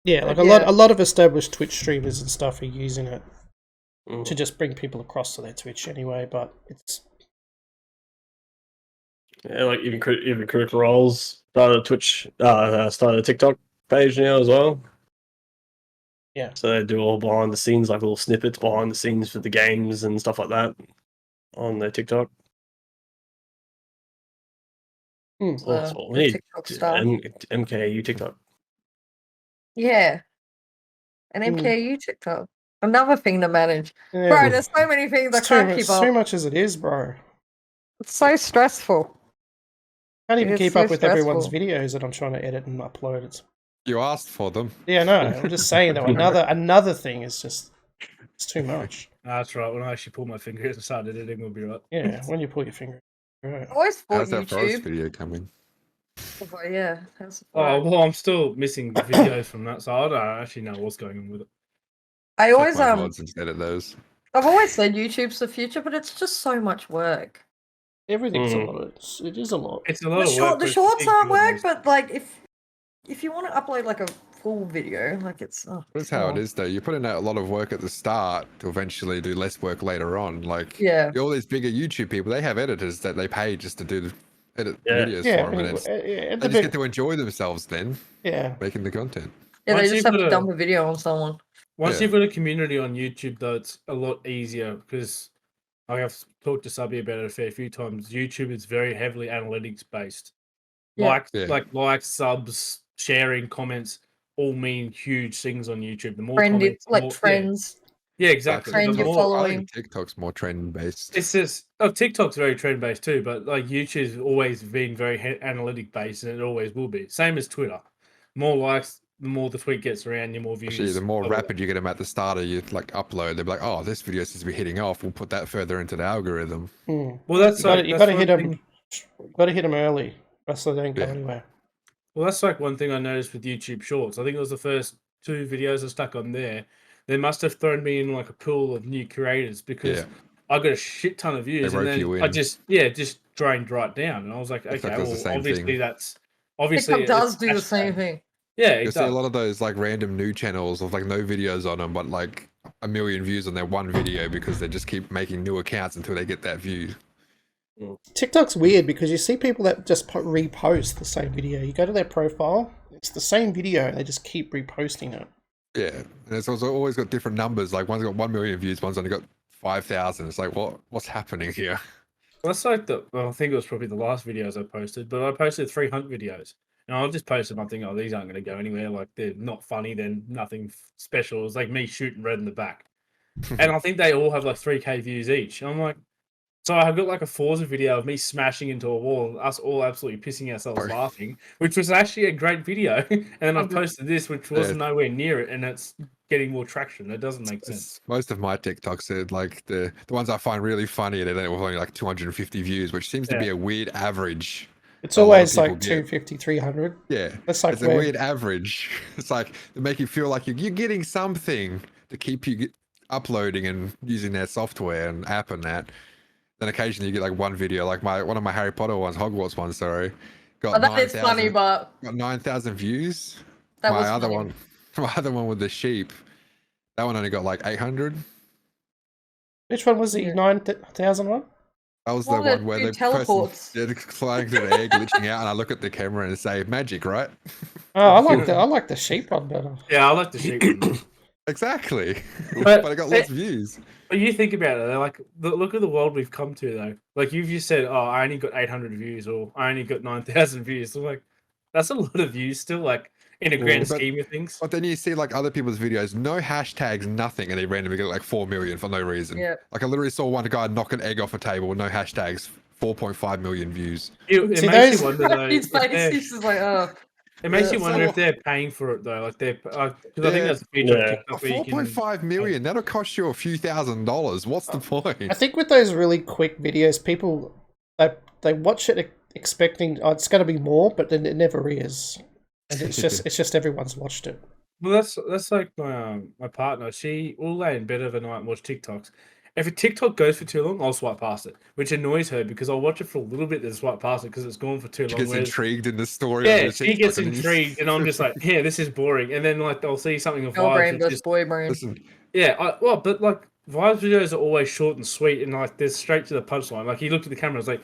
[SPEAKER 4] Yeah, like
[SPEAKER 2] But
[SPEAKER 4] a lot of established Twitch streamers and stuff are using it to just bring people across to their Twitch anyway, but it's
[SPEAKER 3] Yeah, like even Critical Roles started a Twitch, started a TikTok page now as well.
[SPEAKER 4] Yeah.
[SPEAKER 3] So they do all behind the scenes, like little snippets behind the scenes for the games and stuff like that on their TikTok. So that's what we
[SPEAKER 2] the
[SPEAKER 3] need.
[SPEAKER 2] TikTok stuff.
[SPEAKER 3] MKAU TikTok.
[SPEAKER 2] Yeah. An MKAU TikTok. Another thing to manage.
[SPEAKER 4] yeah,
[SPEAKER 2] Bro, there's so many things I
[SPEAKER 4] it's
[SPEAKER 2] can't keep up.
[SPEAKER 4] too much as it is, bro.
[SPEAKER 2] It's so stressful.
[SPEAKER 4] Can't even
[SPEAKER 2] It's
[SPEAKER 4] keep
[SPEAKER 2] so
[SPEAKER 4] up with everyone's
[SPEAKER 2] stressful.
[SPEAKER 4] videos that I'm trying to edit and upload. It's
[SPEAKER 1] You asked for them.
[SPEAKER 4] yeah, no, I'm just saying though. Another thing is just it's too much.
[SPEAKER 5] That's right. When I actually pull my fingers and start editing, we'll be right.
[SPEAKER 4] Yeah, when you pull your finger. Right.
[SPEAKER 2] I always thought
[SPEAKER 1] How's that forest
[SPEAKER 2] YouTube.
[SPEAKER 1] video coming?
[SPEAKER 2] Oh, yeah. That's
[SPEAKER 5] Oh
[SPEAKER 2] right.
[SPEAKER 5] well, I'm still missing videos from that, so I don't actually know what's going on with it.
[SPEAKER 2] I always
[SPEAKER 1] Check my mods and edit those.
[SPEAKER 2] I've always said YouTube's the future, but it's just so much work.
[SPEAKER 4] Everything's a lot. It is a lot.
[SPEAKER 5] It's a lot
[SPEAKER 2] The
[SPEAKER 5] of work.
[SPEAKER 2] the
[SPEAKER 5] but it's
[SPEAKER 2] shorts
[SPEAKER 5] big
[SPEAKER 2] aren't work,
[SPEAKER 5] videos.
[SPEAKER 2] but like if you want to upload like a full video, like it's
[SPEAKER 1] That's how it
[SPEAKER 2] God.
[SPEAKER 1] is, though. You put in a lot of work at the start to eventually do less work later on. Like,
[SPEAKER 2] Yeah.
[SPEAKER 1] all these bigger YouTube people, they have editors that they pay just to do the edit
[SPEAKER 3] Yeah.
[SPEAKER 1] videos
[SPEAKER 4] Yeah,
[SPEAKER 1] for them. And
[SPEAKER 4] yeah,
[SPEAKER 1] they just get to enjoy themselves then,
[SPEAKER 4] yeah.
[SPEAKER 1] making the content.
[SPEAKER 2] Yeah, they
[SPEAKER 5] Once
[SPEAKER 2] just
[SPEAKER 5] you've
[SPEAKER 2] have
[SPEAKER 5] got
[SPEAKER 2] to
[SPEAKER 5] a-
[SPEAKER 2] dump a video on someone.
[SPEAKER 5] Once
[SPEAKER 1] Yeah.
[SPEAKER 5] you've got a community on YouTube, though, it's a lot easier because I have talked to Subby about it a fair few times. YouTube is very heavily analytics based.
[SPEAKER 2] Yeah.
[SPEAKER 5] Likes, subs, sharing, comments all mean huge things on YouTube. The more
[SPEAKER 2] Friend
[SPEAKER 5] comments,
[SPEAKER 2] like
[SPEAKER 5] more,
[SPEAKER 2] trends.
[SPEAKER 5] Yeah, exactly.
[SPEAKER 2] Trend
[SPEAKER 5] The
[SPEAKER 2] you're
[SPEAKER 5] more-
[SPEAKER 1] I
[SPEAKER 2] following.
[SPEAKER 1] think TikTok's more trend based.
[SPEAKER 5] It's just TikTok's very trend based too, but like YouTube's always been very analytic based, and it always will be. Same as Twitter. More likes, the more the tweet gets around, the more views.
[SPEAKER 1] Actually, the more
[SPEAKER 5] of it.
[SPEAKER 1] rapid you get them at the start of your like upload, they'll be like, "Oh, this video seems to be hitting off. We'll put that further into the algorithm."
[SPEAKER 4] Hmm.
[SPEAKER 5] Well, that's
[SPEAKER 4] You got
[SPEAKER 5] like
[SPEAKER 4] to
[SPEAKER 5] that's
[SPEAKER 4] hit
[SPEAKER 5] one
[SPEAKER 4] them.
[SPEAKER 5] thing-
[SPEAKER 4] Got to hit them early, so they don't go
[SPEAKER 1] Yeah.
[SPEAKER 4] anywhere.
[SPEAKER 5] Well, that's like one thing I noticed with YouTube Shorts. I think it was the first 2 videos I stuck on there. They must have thrown me in like a pool of new creators because
[SPEAKER 1] Yeah.
[SPEAKER 5] I got a shit ton of views, and
[SPEAKER 1] rope you
[SPEAKER 5] then I
[SPEAKER 1] in.
[SPEAKER 5] just drained right down, and I was like, okay,
[SPEAKER 1] TikTok does the
[SPEAKER 5] well,
[SPEAKER 1] same
[SPEAKER 5] obviously
[SPEAKER 1] thing.
[SPEAKER 5] that's obviously
[SPEAKER 2] TikTok does
[SPEAKER 5] it's
[SPEAKER 2] do the same
[SPEAKER 5] hashtag.
[SPEAKER 2] thing.
[SPEAKER 5] Yeah, it
[SPEAKER 1] You'll see a
[SPEAKER 5] does.
[SPEAKER 1] lot of those like random new channels with like no videos on them, but like 1 million views on their one video because they just keep making new accounts until they get that view.
[SPEAKER 4] TikTok's weird because you see people that just repost the same video. You go to their profile, it's the same video, and they just keep reposting it.
[SPEAKER 1] Yeah, and it's also always got different numbers. Like one's got 1 million views, one's only got 5,000. It's like what's happening here?
[SPEAKER 5] That's like I think it was probably the last videos I posted, but I posted 3 hunt videos. And I'll just post them. I'm thinking, oh, these aren't going to go anywhere. Like, they're not funny. They're nothing special. It's like me shooting red in the back. And I think they all have like 3K views each. And I'm like, so I've got like a Forza video of me smashing into a wall and us all absolutely pissing ourselves laughing, which was actually a great video. And then I posted this, which wasn't nowhere near it, and it's getting more traction. It doesn't make sense.
[SPEAKER 1] Most of my TikToks are like the ones I find really funny, they're only like 250 views, which seems to be a weird average.
[SPEAKER 4] It's
[SPEAKER 1] a lot of
[SPEAKER 4] always
[SPEAKER 1] people
[SPEAKER 4] like
[SPEAKER 1] get.
[SPEAKER 4] 250, 300.
[SPEAKER 1] Yeah,
[SPEAKER 4] That's like
[SPEAKER 1] it's a weird average. It's like they make you feel like you're getting something to keep you uploading and using their software and app and that. Then occasionally you get like one video, like one of my Harry Potter ones, Hogwarts ones, sorry, got
[SPEAKER 2] Oh, that is funny, but
[SPEAKER 1] got 9,000 views.
[SPEAKER 2] that
[SPEAKER 1] My
[SPEAKER 2] was
[SPEAKER 1] other
[SPEAKER 2] funny.
[SPEAKER 1] one, my other one with the sheep, that one only got like 800.
[SPEAKER 4] Which one was the 9,000 one?
[SPEAKER 1] That was
[SPEAKER 2] One
[SPEAKER 1] the
[SPEAKER 2] of the
[SPEAKER 1] one where
[SPEAKER 2] two
[SPEAKER 1] the
[SPEAKER 2] teleports.
[SPEAKER 1] person flying through the air, glitching out, and I look at the camera and say, "Magic, right?"
[SPEAKER 4] Oh, I like the sheep one better.
[SPEAKER 5] Yeah, I like the sheep one.
[SPEAKER 1] Exactly.
[SPEAKER 5] But
[SPEAKER 1] But I got lots of views.
[SPEAKER 5] But you think about it, they're like, look at the world we've come to, though. Like, you've just said, oh, I only got 800 views, or I only got 9,000 views. So, like, that's a lot of views still, like, in a grand scheme of things.
[SPEAKER 1] But then you see, like, other people's videos, no hashtags, nothing, and they randomly get, like, 4 million for no reason.
[SPEAKER 2] Yeah.
[SPEAKER 1] Like, I literally saw one guy knock an egg off a table, no hashtags, 4.5 million views.
[SPEAKER 5] It
[SPEAKER 4] See,
[SPEAKER 5] makes
[SPEAKER 4] those-
[SPEAKER 5] you wonder, though.
[SPEAKER 2] His face, he's just like, oh.
[SPEAKER 5] It makes
[SPEAKER 1] Yeah,
[SPEAKER 5] you wonder
[SPEAKER 1] so-
[SPEAKER 5] if they're paying for it, though. Like, they're... Because I think that's a feature of TikTok where you can...
[SPEAKER 1] 4.5 million, that'll cost you a few $1,000s. What's the point?
[SPEAKER 4] I think with those really quick videos, people they watch it expecting it's going to be more, but then it never is. And it's just everyone's watched it.
[SPEAKER 5] Well, that's like my partner. She will lay in bed overnight and watch TikToks. If a TikTok goes for too long, I'll swipe past it, which annoys her because I'll watch it for a little bit, then swipe past it because it's gone for too
[SPEAKER 1] She
[SPEAKER 5] long.
[SPEAKER 1] gets intrigued in the story.
[SPEAKER 5] Yeah,
[SPEAKER 1] of the
[SPEAKER 5] she gets
[SPEAKER 1] TikTok and
[SPEAKER 5] intrigued, and I'm just like, yeah, this is boring. And then like I'll see something of
[SPEAKER 2] Girl
[SPEAKER 5] Vibes,
[SPEAKER 2] brain
[SPEAKER 5] which
[SPEAKER 2] versus
[SPEAKER 5] is
[SPEAKER 2] boy brain.
[SPEAKER 1] Listen,
[SPEAKER 5] yeah, but like Vibes videos are always short and sweet, and like they're straight to the punchline. Like he looked at the camera, and was like,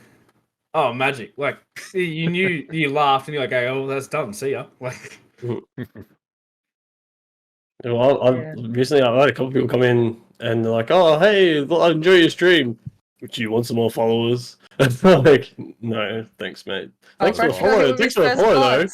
[SPEAKER 5] oh, magic! Like you knew, you laughed, and you're like, oh, that's done. See ya. Like.
[SPEAKER 3] Well, recently I had a couple people come in and they're like, "Oh, hey, I enjoy your stream. Do you want some more followers?" I'm like, "No, thanks, mate. Thanks for the follow. Thanks for the follow, though."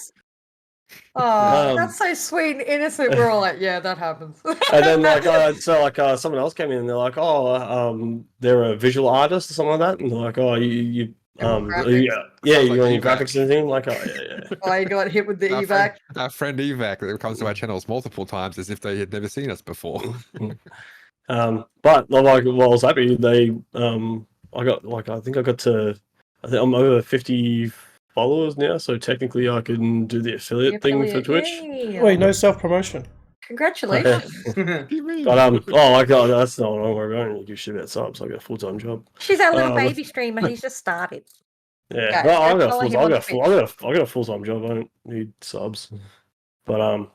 [SPEAKER 2] Oh, that's so sweet and innocent. We're all like, yeah, that happens.
[SPEAKER 3] And then someone else came in and they're like, "Oh, they're a visual artist or something like that," and they're like, "Oh, you
[SPEAKER 2] graphics.
[SPEAKER 3] yeah,
[SPEAKER 1] Sounds
[SPEAKER 3] you
[SPEAKER 1] like
[SPEAKER 3] want any
[SPEAKER 1] evac.
[SPEAKER 3] graphics and anything?" Like, oh, yeah.
[SPEAKER 2] Oh, you got hit with the evac.
[SPEAKER 1] Our friend Evac that comes to our channels multiple times as if they had never seen us before.
[SPEAKER 3] But like, well, I was happy. I think I'm over 50 followers now, so technically I can do the affiliate thing for Twitch.
[SPEAKER 2] Yay.
[SPEAKER 4] Wait, no self-promotion.
[SPEAKER 2] Congratulations.
[SPEAKER 1] What do you mean?
[SPEAKER 3] But oh my god, that's not what I'm working on. I don't give a shit about subs. I got a full-time job.
[SPEAKER 2] She's our little
[SPEAKER 3] with-
[SPEAKER 2] baby streamer. He's just started.
[SPEAKER 3] Yeah,
[SPEAKER 2] Guys,
[SPEAKER 3] well, I
[SPEAKER 2] go follow him on
[SPEAKER 3] got a full-time job. I don't need subs. But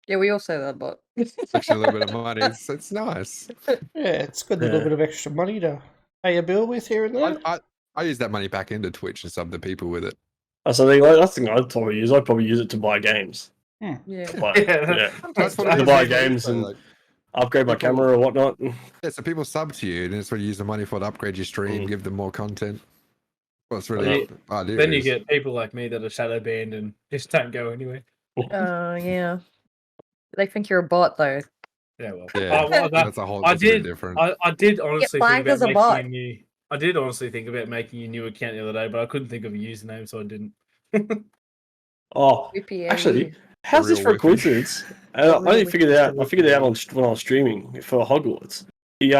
[SPEAKER 2] Yeah, we all say that, but
[SPEAKER 1] Actually, a little bit of money. It's nice.
[SPEAKER 4] Yeah, it's a good little
[SPEAKER 3] Yeah.
[SPEAKER 4] bit of extra money to pay a bill with here and there.
[SPEAKER 1] I use that money back into Twitch and sub the people with it.
[SPEAKER 3] that's the thing. Like, that's the thing I'd probably use. I'd probably use it to buy games.
[SPEAKER 2] yeah.
[SPEAKER 3] Yeah,
[SPEAKER 1] That's what
[SPEAKER 3] To
[SPEAKER 1] it is,
[SPEAKER 3] buy
[SPEAKER 1] isn't it?
[SPEAKER 3] games
[SPEAKER 1] So,
[SPEAKER 3] and-
[SPEAKER 1] like,
[SPEAKER 3] upgrade my
[SPEAKER 1] People-
[SPEAKER 3] camera or whatnot.
[SPEAKER 1] yeah, so people sub to you, and it's what you use the money for to upgrade your stream, give them more content. Well, it's really idea.
[SPEAKER 5] Then you
[SPEAKER 1] is.
[SPEAKER 5] get people like me that are shadow banned and just don't go anywhere.
[SPEAKER 2] Yeah. They think you're a bot, though.
[SPEAKER 5] Yeah, well,
[SPEAKER 1] Yeah, that's a whole.
[SPEAKER 5] I
[SPEAKER 1] That's a bit
[SPEAKER 5] did.
[SPEAKER 1] different.
[SPEAKER 5] I did honestly think
[SPEAKER 2] flagged
[SPEAKER 5] about
[SPEAKER 2] as a
[SPEAKER 5] making
[SPEAKER 2] bot.
[SPEAKER 5] a new. I did honestly think about making a new account the other day, but I couldn't think of a username, so I didn't.
[SPEAKER 3] Oh,
[SPEAKER 2] VPN.
[SPEAKER 3] actually, how's this
[SPEAKER 1] real
[SPEAKER 3] for a
[SPEAKER 1] whippy.
[SPEAKER 3] coincidence? I
[SPEAKER 2] The
[SPEAKER 3] only
[SPEAKER 2] real
[SPEAKER 3] figured it out. I figured it out when I was streaming for Hogwarts. The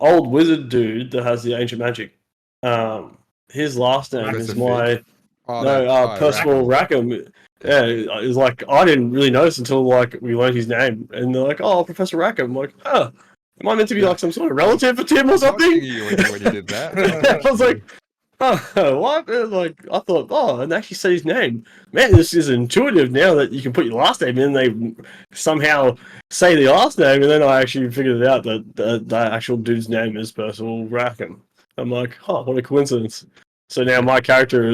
[SPEAKER 3] old wizard dude that has the ancient magic. His last name
[SPEAKER 1] Professor
[SPEAKER 3] is my
[SPEAKER 1] Oh,
[SPEAKER 3] Percival Rackham. Yeah, it's like I didn't really notice until like we learned his name, and they're like, "Oh, Professor Rackham." I'm like, "Oh, am I meant to be like some sort of relative for Tim or something?"
[SPEAKER 1] Watching you when you did that.
[SPEAKER 3] I was like, "Oh, what?" Like I thought, "Oh," and actually said his name. Man, this is intuitive now that you can put your last name in. They somehow say the last name, and then I actually figured it out that the actual dude's name is Percival Rackham. I'm like, "Oh, what a coincidence!" So now my character,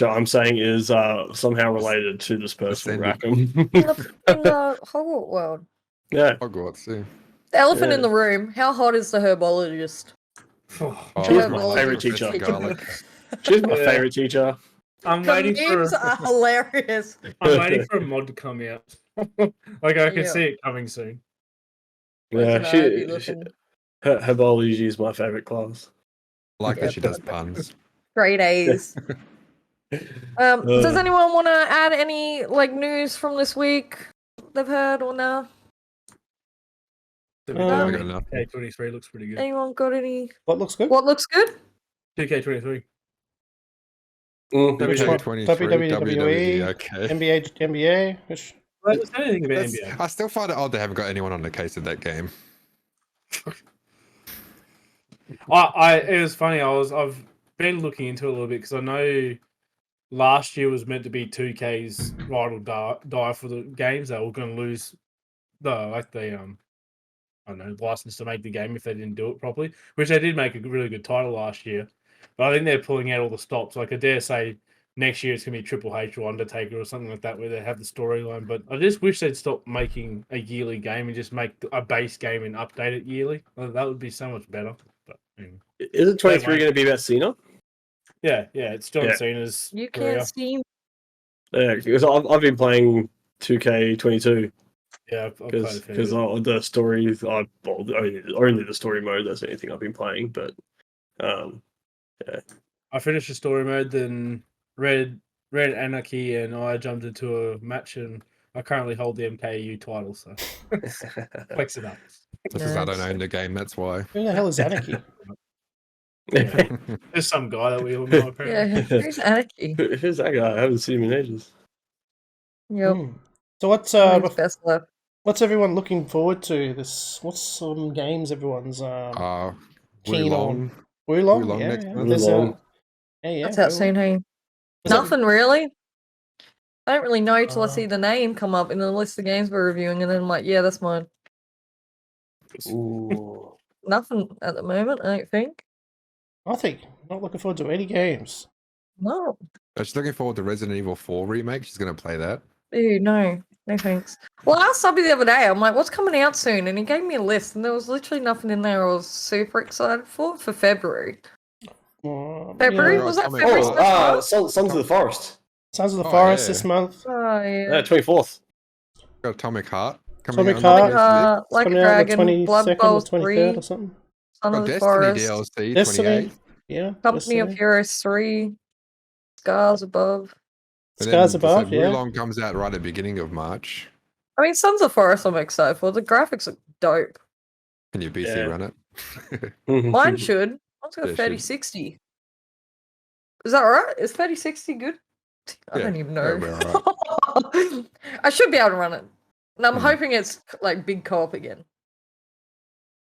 [SPEAKER 3] I'm saying, is somehow related to this Percival Rackham.
[SPEAKER 2] in the Hogwarts world.
[SPEAKER 3] Yeah.
[SPEAKER 1] Hogwarts, yeah.
[SPEAKER 2] The elephant in
[SPEAKER 3] Yeah.
[SPEAKER 2] the room. How hot is the herbologist?
[SPEAKER 1] Oh,
[SPEAKER 3] She's
[SPEAKER 2] my
[SPEAKER 1] Garlic,
[SPEAKER 3] favorite
[SPEAKER 1] Professor
[SPEAKER 3] teacher.
[SPEAKER 1] Garlic.
[SPEAKER 3] She's my
[SPEAKER 5] Yeah.
[SPEAKER 3] favorite teacher.
[SPEAKER 5] I'm
[SPEAKER 2] The
[SPEAKER 5] waiting for
[SPEAKER 2] memes are hilarious.
[SPEAKER 5] I'm waiting for a mod to come out. Like I can
[SPEAKER 2] Yeah.
[SPEAKER 5] see it coming soon.
[SPEAKER 3] Yeah,
[SPEAKER 2] Poison ivy looking.
[SPEAKER 3] her biology is my favorite class.
[SPEAKER 1] I like that she does puns.
[SPEAKER 2] Straight A's. Does anyone want to add any like news from this week they've heard or no?
[SPEAKER 1] I got enough.
[SPEAKER 5] K23 looks pretty good.
[SPEAKER 2] Anyone got any?
[SPEAKER 4] What looks good?
[SPEAKER 2] What looks good?
[SPEAKER 5] 2K23.
[SPEAKER 4] Which one?
[SPEAKER 1] 23,
[SPEAKER 4] WWE,
[SPEAKER 1] okay.
[SPEAKER 4] NBA. Which...
[SPEAKER 5] I don't know anything about NBA.
[SPEAKER 1] I still find it odd they haven't got anyone on the case of that game.
[SPEAKER 5] It was funny. I've been looking into it a little bit because I know last year was meant to be 2K's ride or die for the games. They were going to lose the I don't know, license to make the game if they didn't do it properly, which they did make a really good title last year. But I think they're pulling out all the stops. Like I dare say next year it's going to be Triple H or Undertaker or something like that where they have the storyline. But I just wish they'd stop making a yearly game and just make a base game and update it yearly. That would be so much better. But anyway.
[SPEAKER 3] Isn't 23 going to be about Cena?
[SPEAKER 5] Yeah, it's John Cena's
[SPEAKER 2] You
[SPEAKER 5] career.
[SPEAKER 2] can't see.
[SPEAKER 3] Yeah, because I've been playing 2K22
[SPEAKER 5] Yeah, I've played
[SPEAKER 3] because
[SPEAKER 5] a fair bit.
[SPEAKER 3] the story, only the story mode. That's anything I've been playing. But yeah,
[SPEAKER 5] I finished the story mode, then Red Anarchy, and I jumped into a match, and I currently hold the MKAU title. So flex it up.
[SPEAKER 1] This is I don't own the game, that's why.
[SPEAKER 4] Who the hell is Anarchy?
[SPEAKER 5] There's some guy that we all know apparently.
[SPEAKER 2] Yeah, who's Anarchy?
[SPEAKER 3] Who's that guy? I haven't seen him in ages.
[SPEAKER 2] Yep.
[SPEAKER 4] So what's
[SPEAKER 2] Mine's best left.
[SPEAKER 4] what's everyone looking forward to? What's some games everyone's keen on? Wulong,
[SPEAKER 1] next
[SPEAKER 4] yeah.
[SPEAKER 1] month.
[SPEAKER 4] There's
[SPEAKER 3] Wulong.
[SPEAKER 2] That's out soon, hey.
[SPEAKER 4] Is that-
[SPEAKER 2] Nothing really. I don't really know till I see the name come up in the list of games we're reviewing, and then I'm like, yeah, that's mine.
[SPEAKER 3] Ooh.
[SPEAKER 2] Nothing at the moment, I don't think.
[SPEAKER 4] Not looking forward to any games.
[SPEAKER 2] No.
[SPEAKER 1] I'm just looking forward to Resident Evil 4 remake. She's going to play that.
[SPEAKER 2] Ew, no. No thanks. Well, I asked Subby the other day, I'm like, what's coming out soon? And he gave me a list, and there was literally nothing in there I was super excited for February. February?
[SPEAKER 1] Yeah.
[SPEAKER 2] Was that
[SPEAKER 1] Oh,
[SPEAKER 2] February?
[SPEAKER 3] Sons of the Forest.
[SPEAKER 4] Sons of the
[SPEAKER 1] Oh,
[SPEAKER 4] Forest
[SPEAKER 1] yeah.
[SPEAKER 4] this month.
[SPEAKER 2] Oh,
[SPEAKER 3] Yeah,
[SPEAKER 2] yeah.
[SPEAKER 3] 24th.
[SPEAKER 1] Got Atomic Heart coming
[SPEAKER 4] Atomic
[SPEAKER 1] out.
[SPEAKER 4] Heart.
[SPEAKER 2] Like a
[SPEAKER 4] Coming out on the
[SPEAKER 2] Dragon, Blood
[SPEAKER 4] 22nd
[SPEAKER 2] Bowl
[SPEAKER 4] or 23rd
[SPEAKER 2] 3,
[SPEAKER 4] or something.
[SPEAKER 2] Son of the
[SPEAKER 1] Destiny
[SPEAKER 2] Forest,
[SPEAKER 1] DLC,
[SPEAKER 4] Destiny.
[SPEAKER 1] 28th.
[SPEAKER 4] Yeah.
[SPEAKER 2] Company of
[SPEAKER 4] Destiny.
[SPEAKER 2] Heroes 3, Scars Above.
[SPEAKER 1] And
[SPEAKER 4] Scars
[SPEAKER 1] then,
[SPEAKER 4] Above, yeah.
[SPEAKER 1] Wulong comes out right at the beginning of March.
[SPEAKER 2] I mean, Sons of Forest I'm excited for. The graphics are dope.
[SPEAKER 1] Can your BC
[SPEAKER 3] Yeah.
[SPEAKER 1] run it?
[SPEAKER 2] Mine should. Mine's got
[SPEAKER 1] Yeah, it
[SPEAKER 2] 3060. Is that right? Is 3060 good? I
[SPEAKER 1] Yeah,
[SPEAKER 2] don't even
[SPEAKER 1] that'll
[SPEAKER 2] know.
[SPEAKER 1] be alright.
[SPEAKER 2] I should be able to run it. And I'm
[SPEAKER 1] Hmm.
[SPEAKER 2] hoping it's like big co-op again.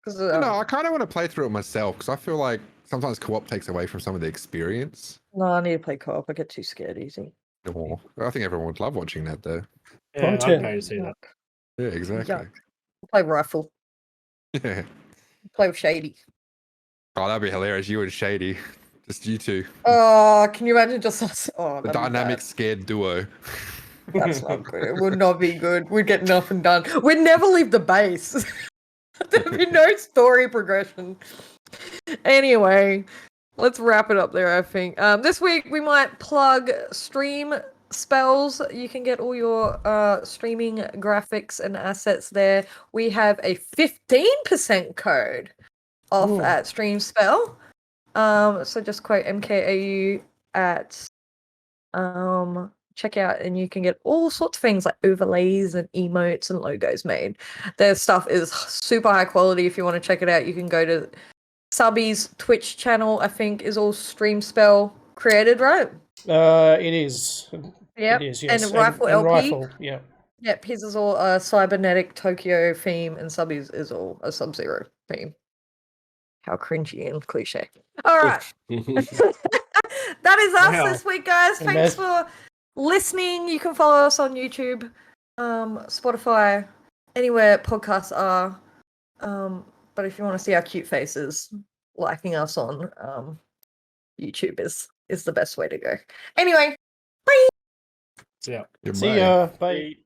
[SPEAKER 2] Because
[SPEAKER 1] No, I kind of want to play through it myself because I feel like sometimes co-op takes away from some of the experience.
[SPEAKER 2] no, I need to play co-op. I get too scared easy.
[SPEAKER 1] Or I think everyone would love watching that though.
[SPEAKER 5] Yeah, I'd
[SPEAKER 4] Content.
[SPEAKER 5] pay to see that.
[SPEAKER 1] Yeah, exactly.
[SPEAKER 2] Play rifle.
[SPEAKER 1] Yeah.
[SPEAKER 2] Play with Shady.
[SPEAKER 1] Oh, that'd be hilarious. You and Shady, just you two,
[SPEAKER 2] Oh, can you imagine just us? Oh,
[SPEAKER 1] the
[SPEAKER 2] that'd be
[SPEAKER 1] dynamic
[SPEAKER 2] bad.
[SPEAKER 1] scared duo.
[SPEAKER 2] That's not good. It would not be good. We'd get nothing done. We'd never leave the base. There'd be no story progression. Anyway, let's wrap it up there, I think. This week we might plug stream spells. You can get all your streaming graphics and assets there. We have a 15% code off
[SPEAKER 4] Ooh.
[SPEAKER 2] at Stream Spell. So just quote MKAU at check out, and you can get all sorts of things like overlays and emotes and logos made. Their stuff is super high quality. If you want to check it out, you can go to Subby's Twitch channel. I think is all Streamspell created, right?
[SPEAKER 4] It is.
[SPEAKER 2] Yep.
[SPEAKER 4] It is, yes.
[SPEAKER 2] And Rifle
[SPEAKER 4] and
[SPEAKER 2] LP.
[SPEAKER 4] Rifle, yeah.
[SPEAKER 2] Yep, his is all a cybernetic Tokyo theme, and Subby's is all a Sub-Zero theme. How cringy and cliche. All right. That is us this week, guys. Thanks for listening. You can follow us on YouTube, Spotify, anywhere podcasts are. But if you want to see our cute faces, liking us on YouTube is the best way to go. Anyway, bye.
[SPEAKER 5] So, yeah.
[SPEAKER 4] See ya. Bye.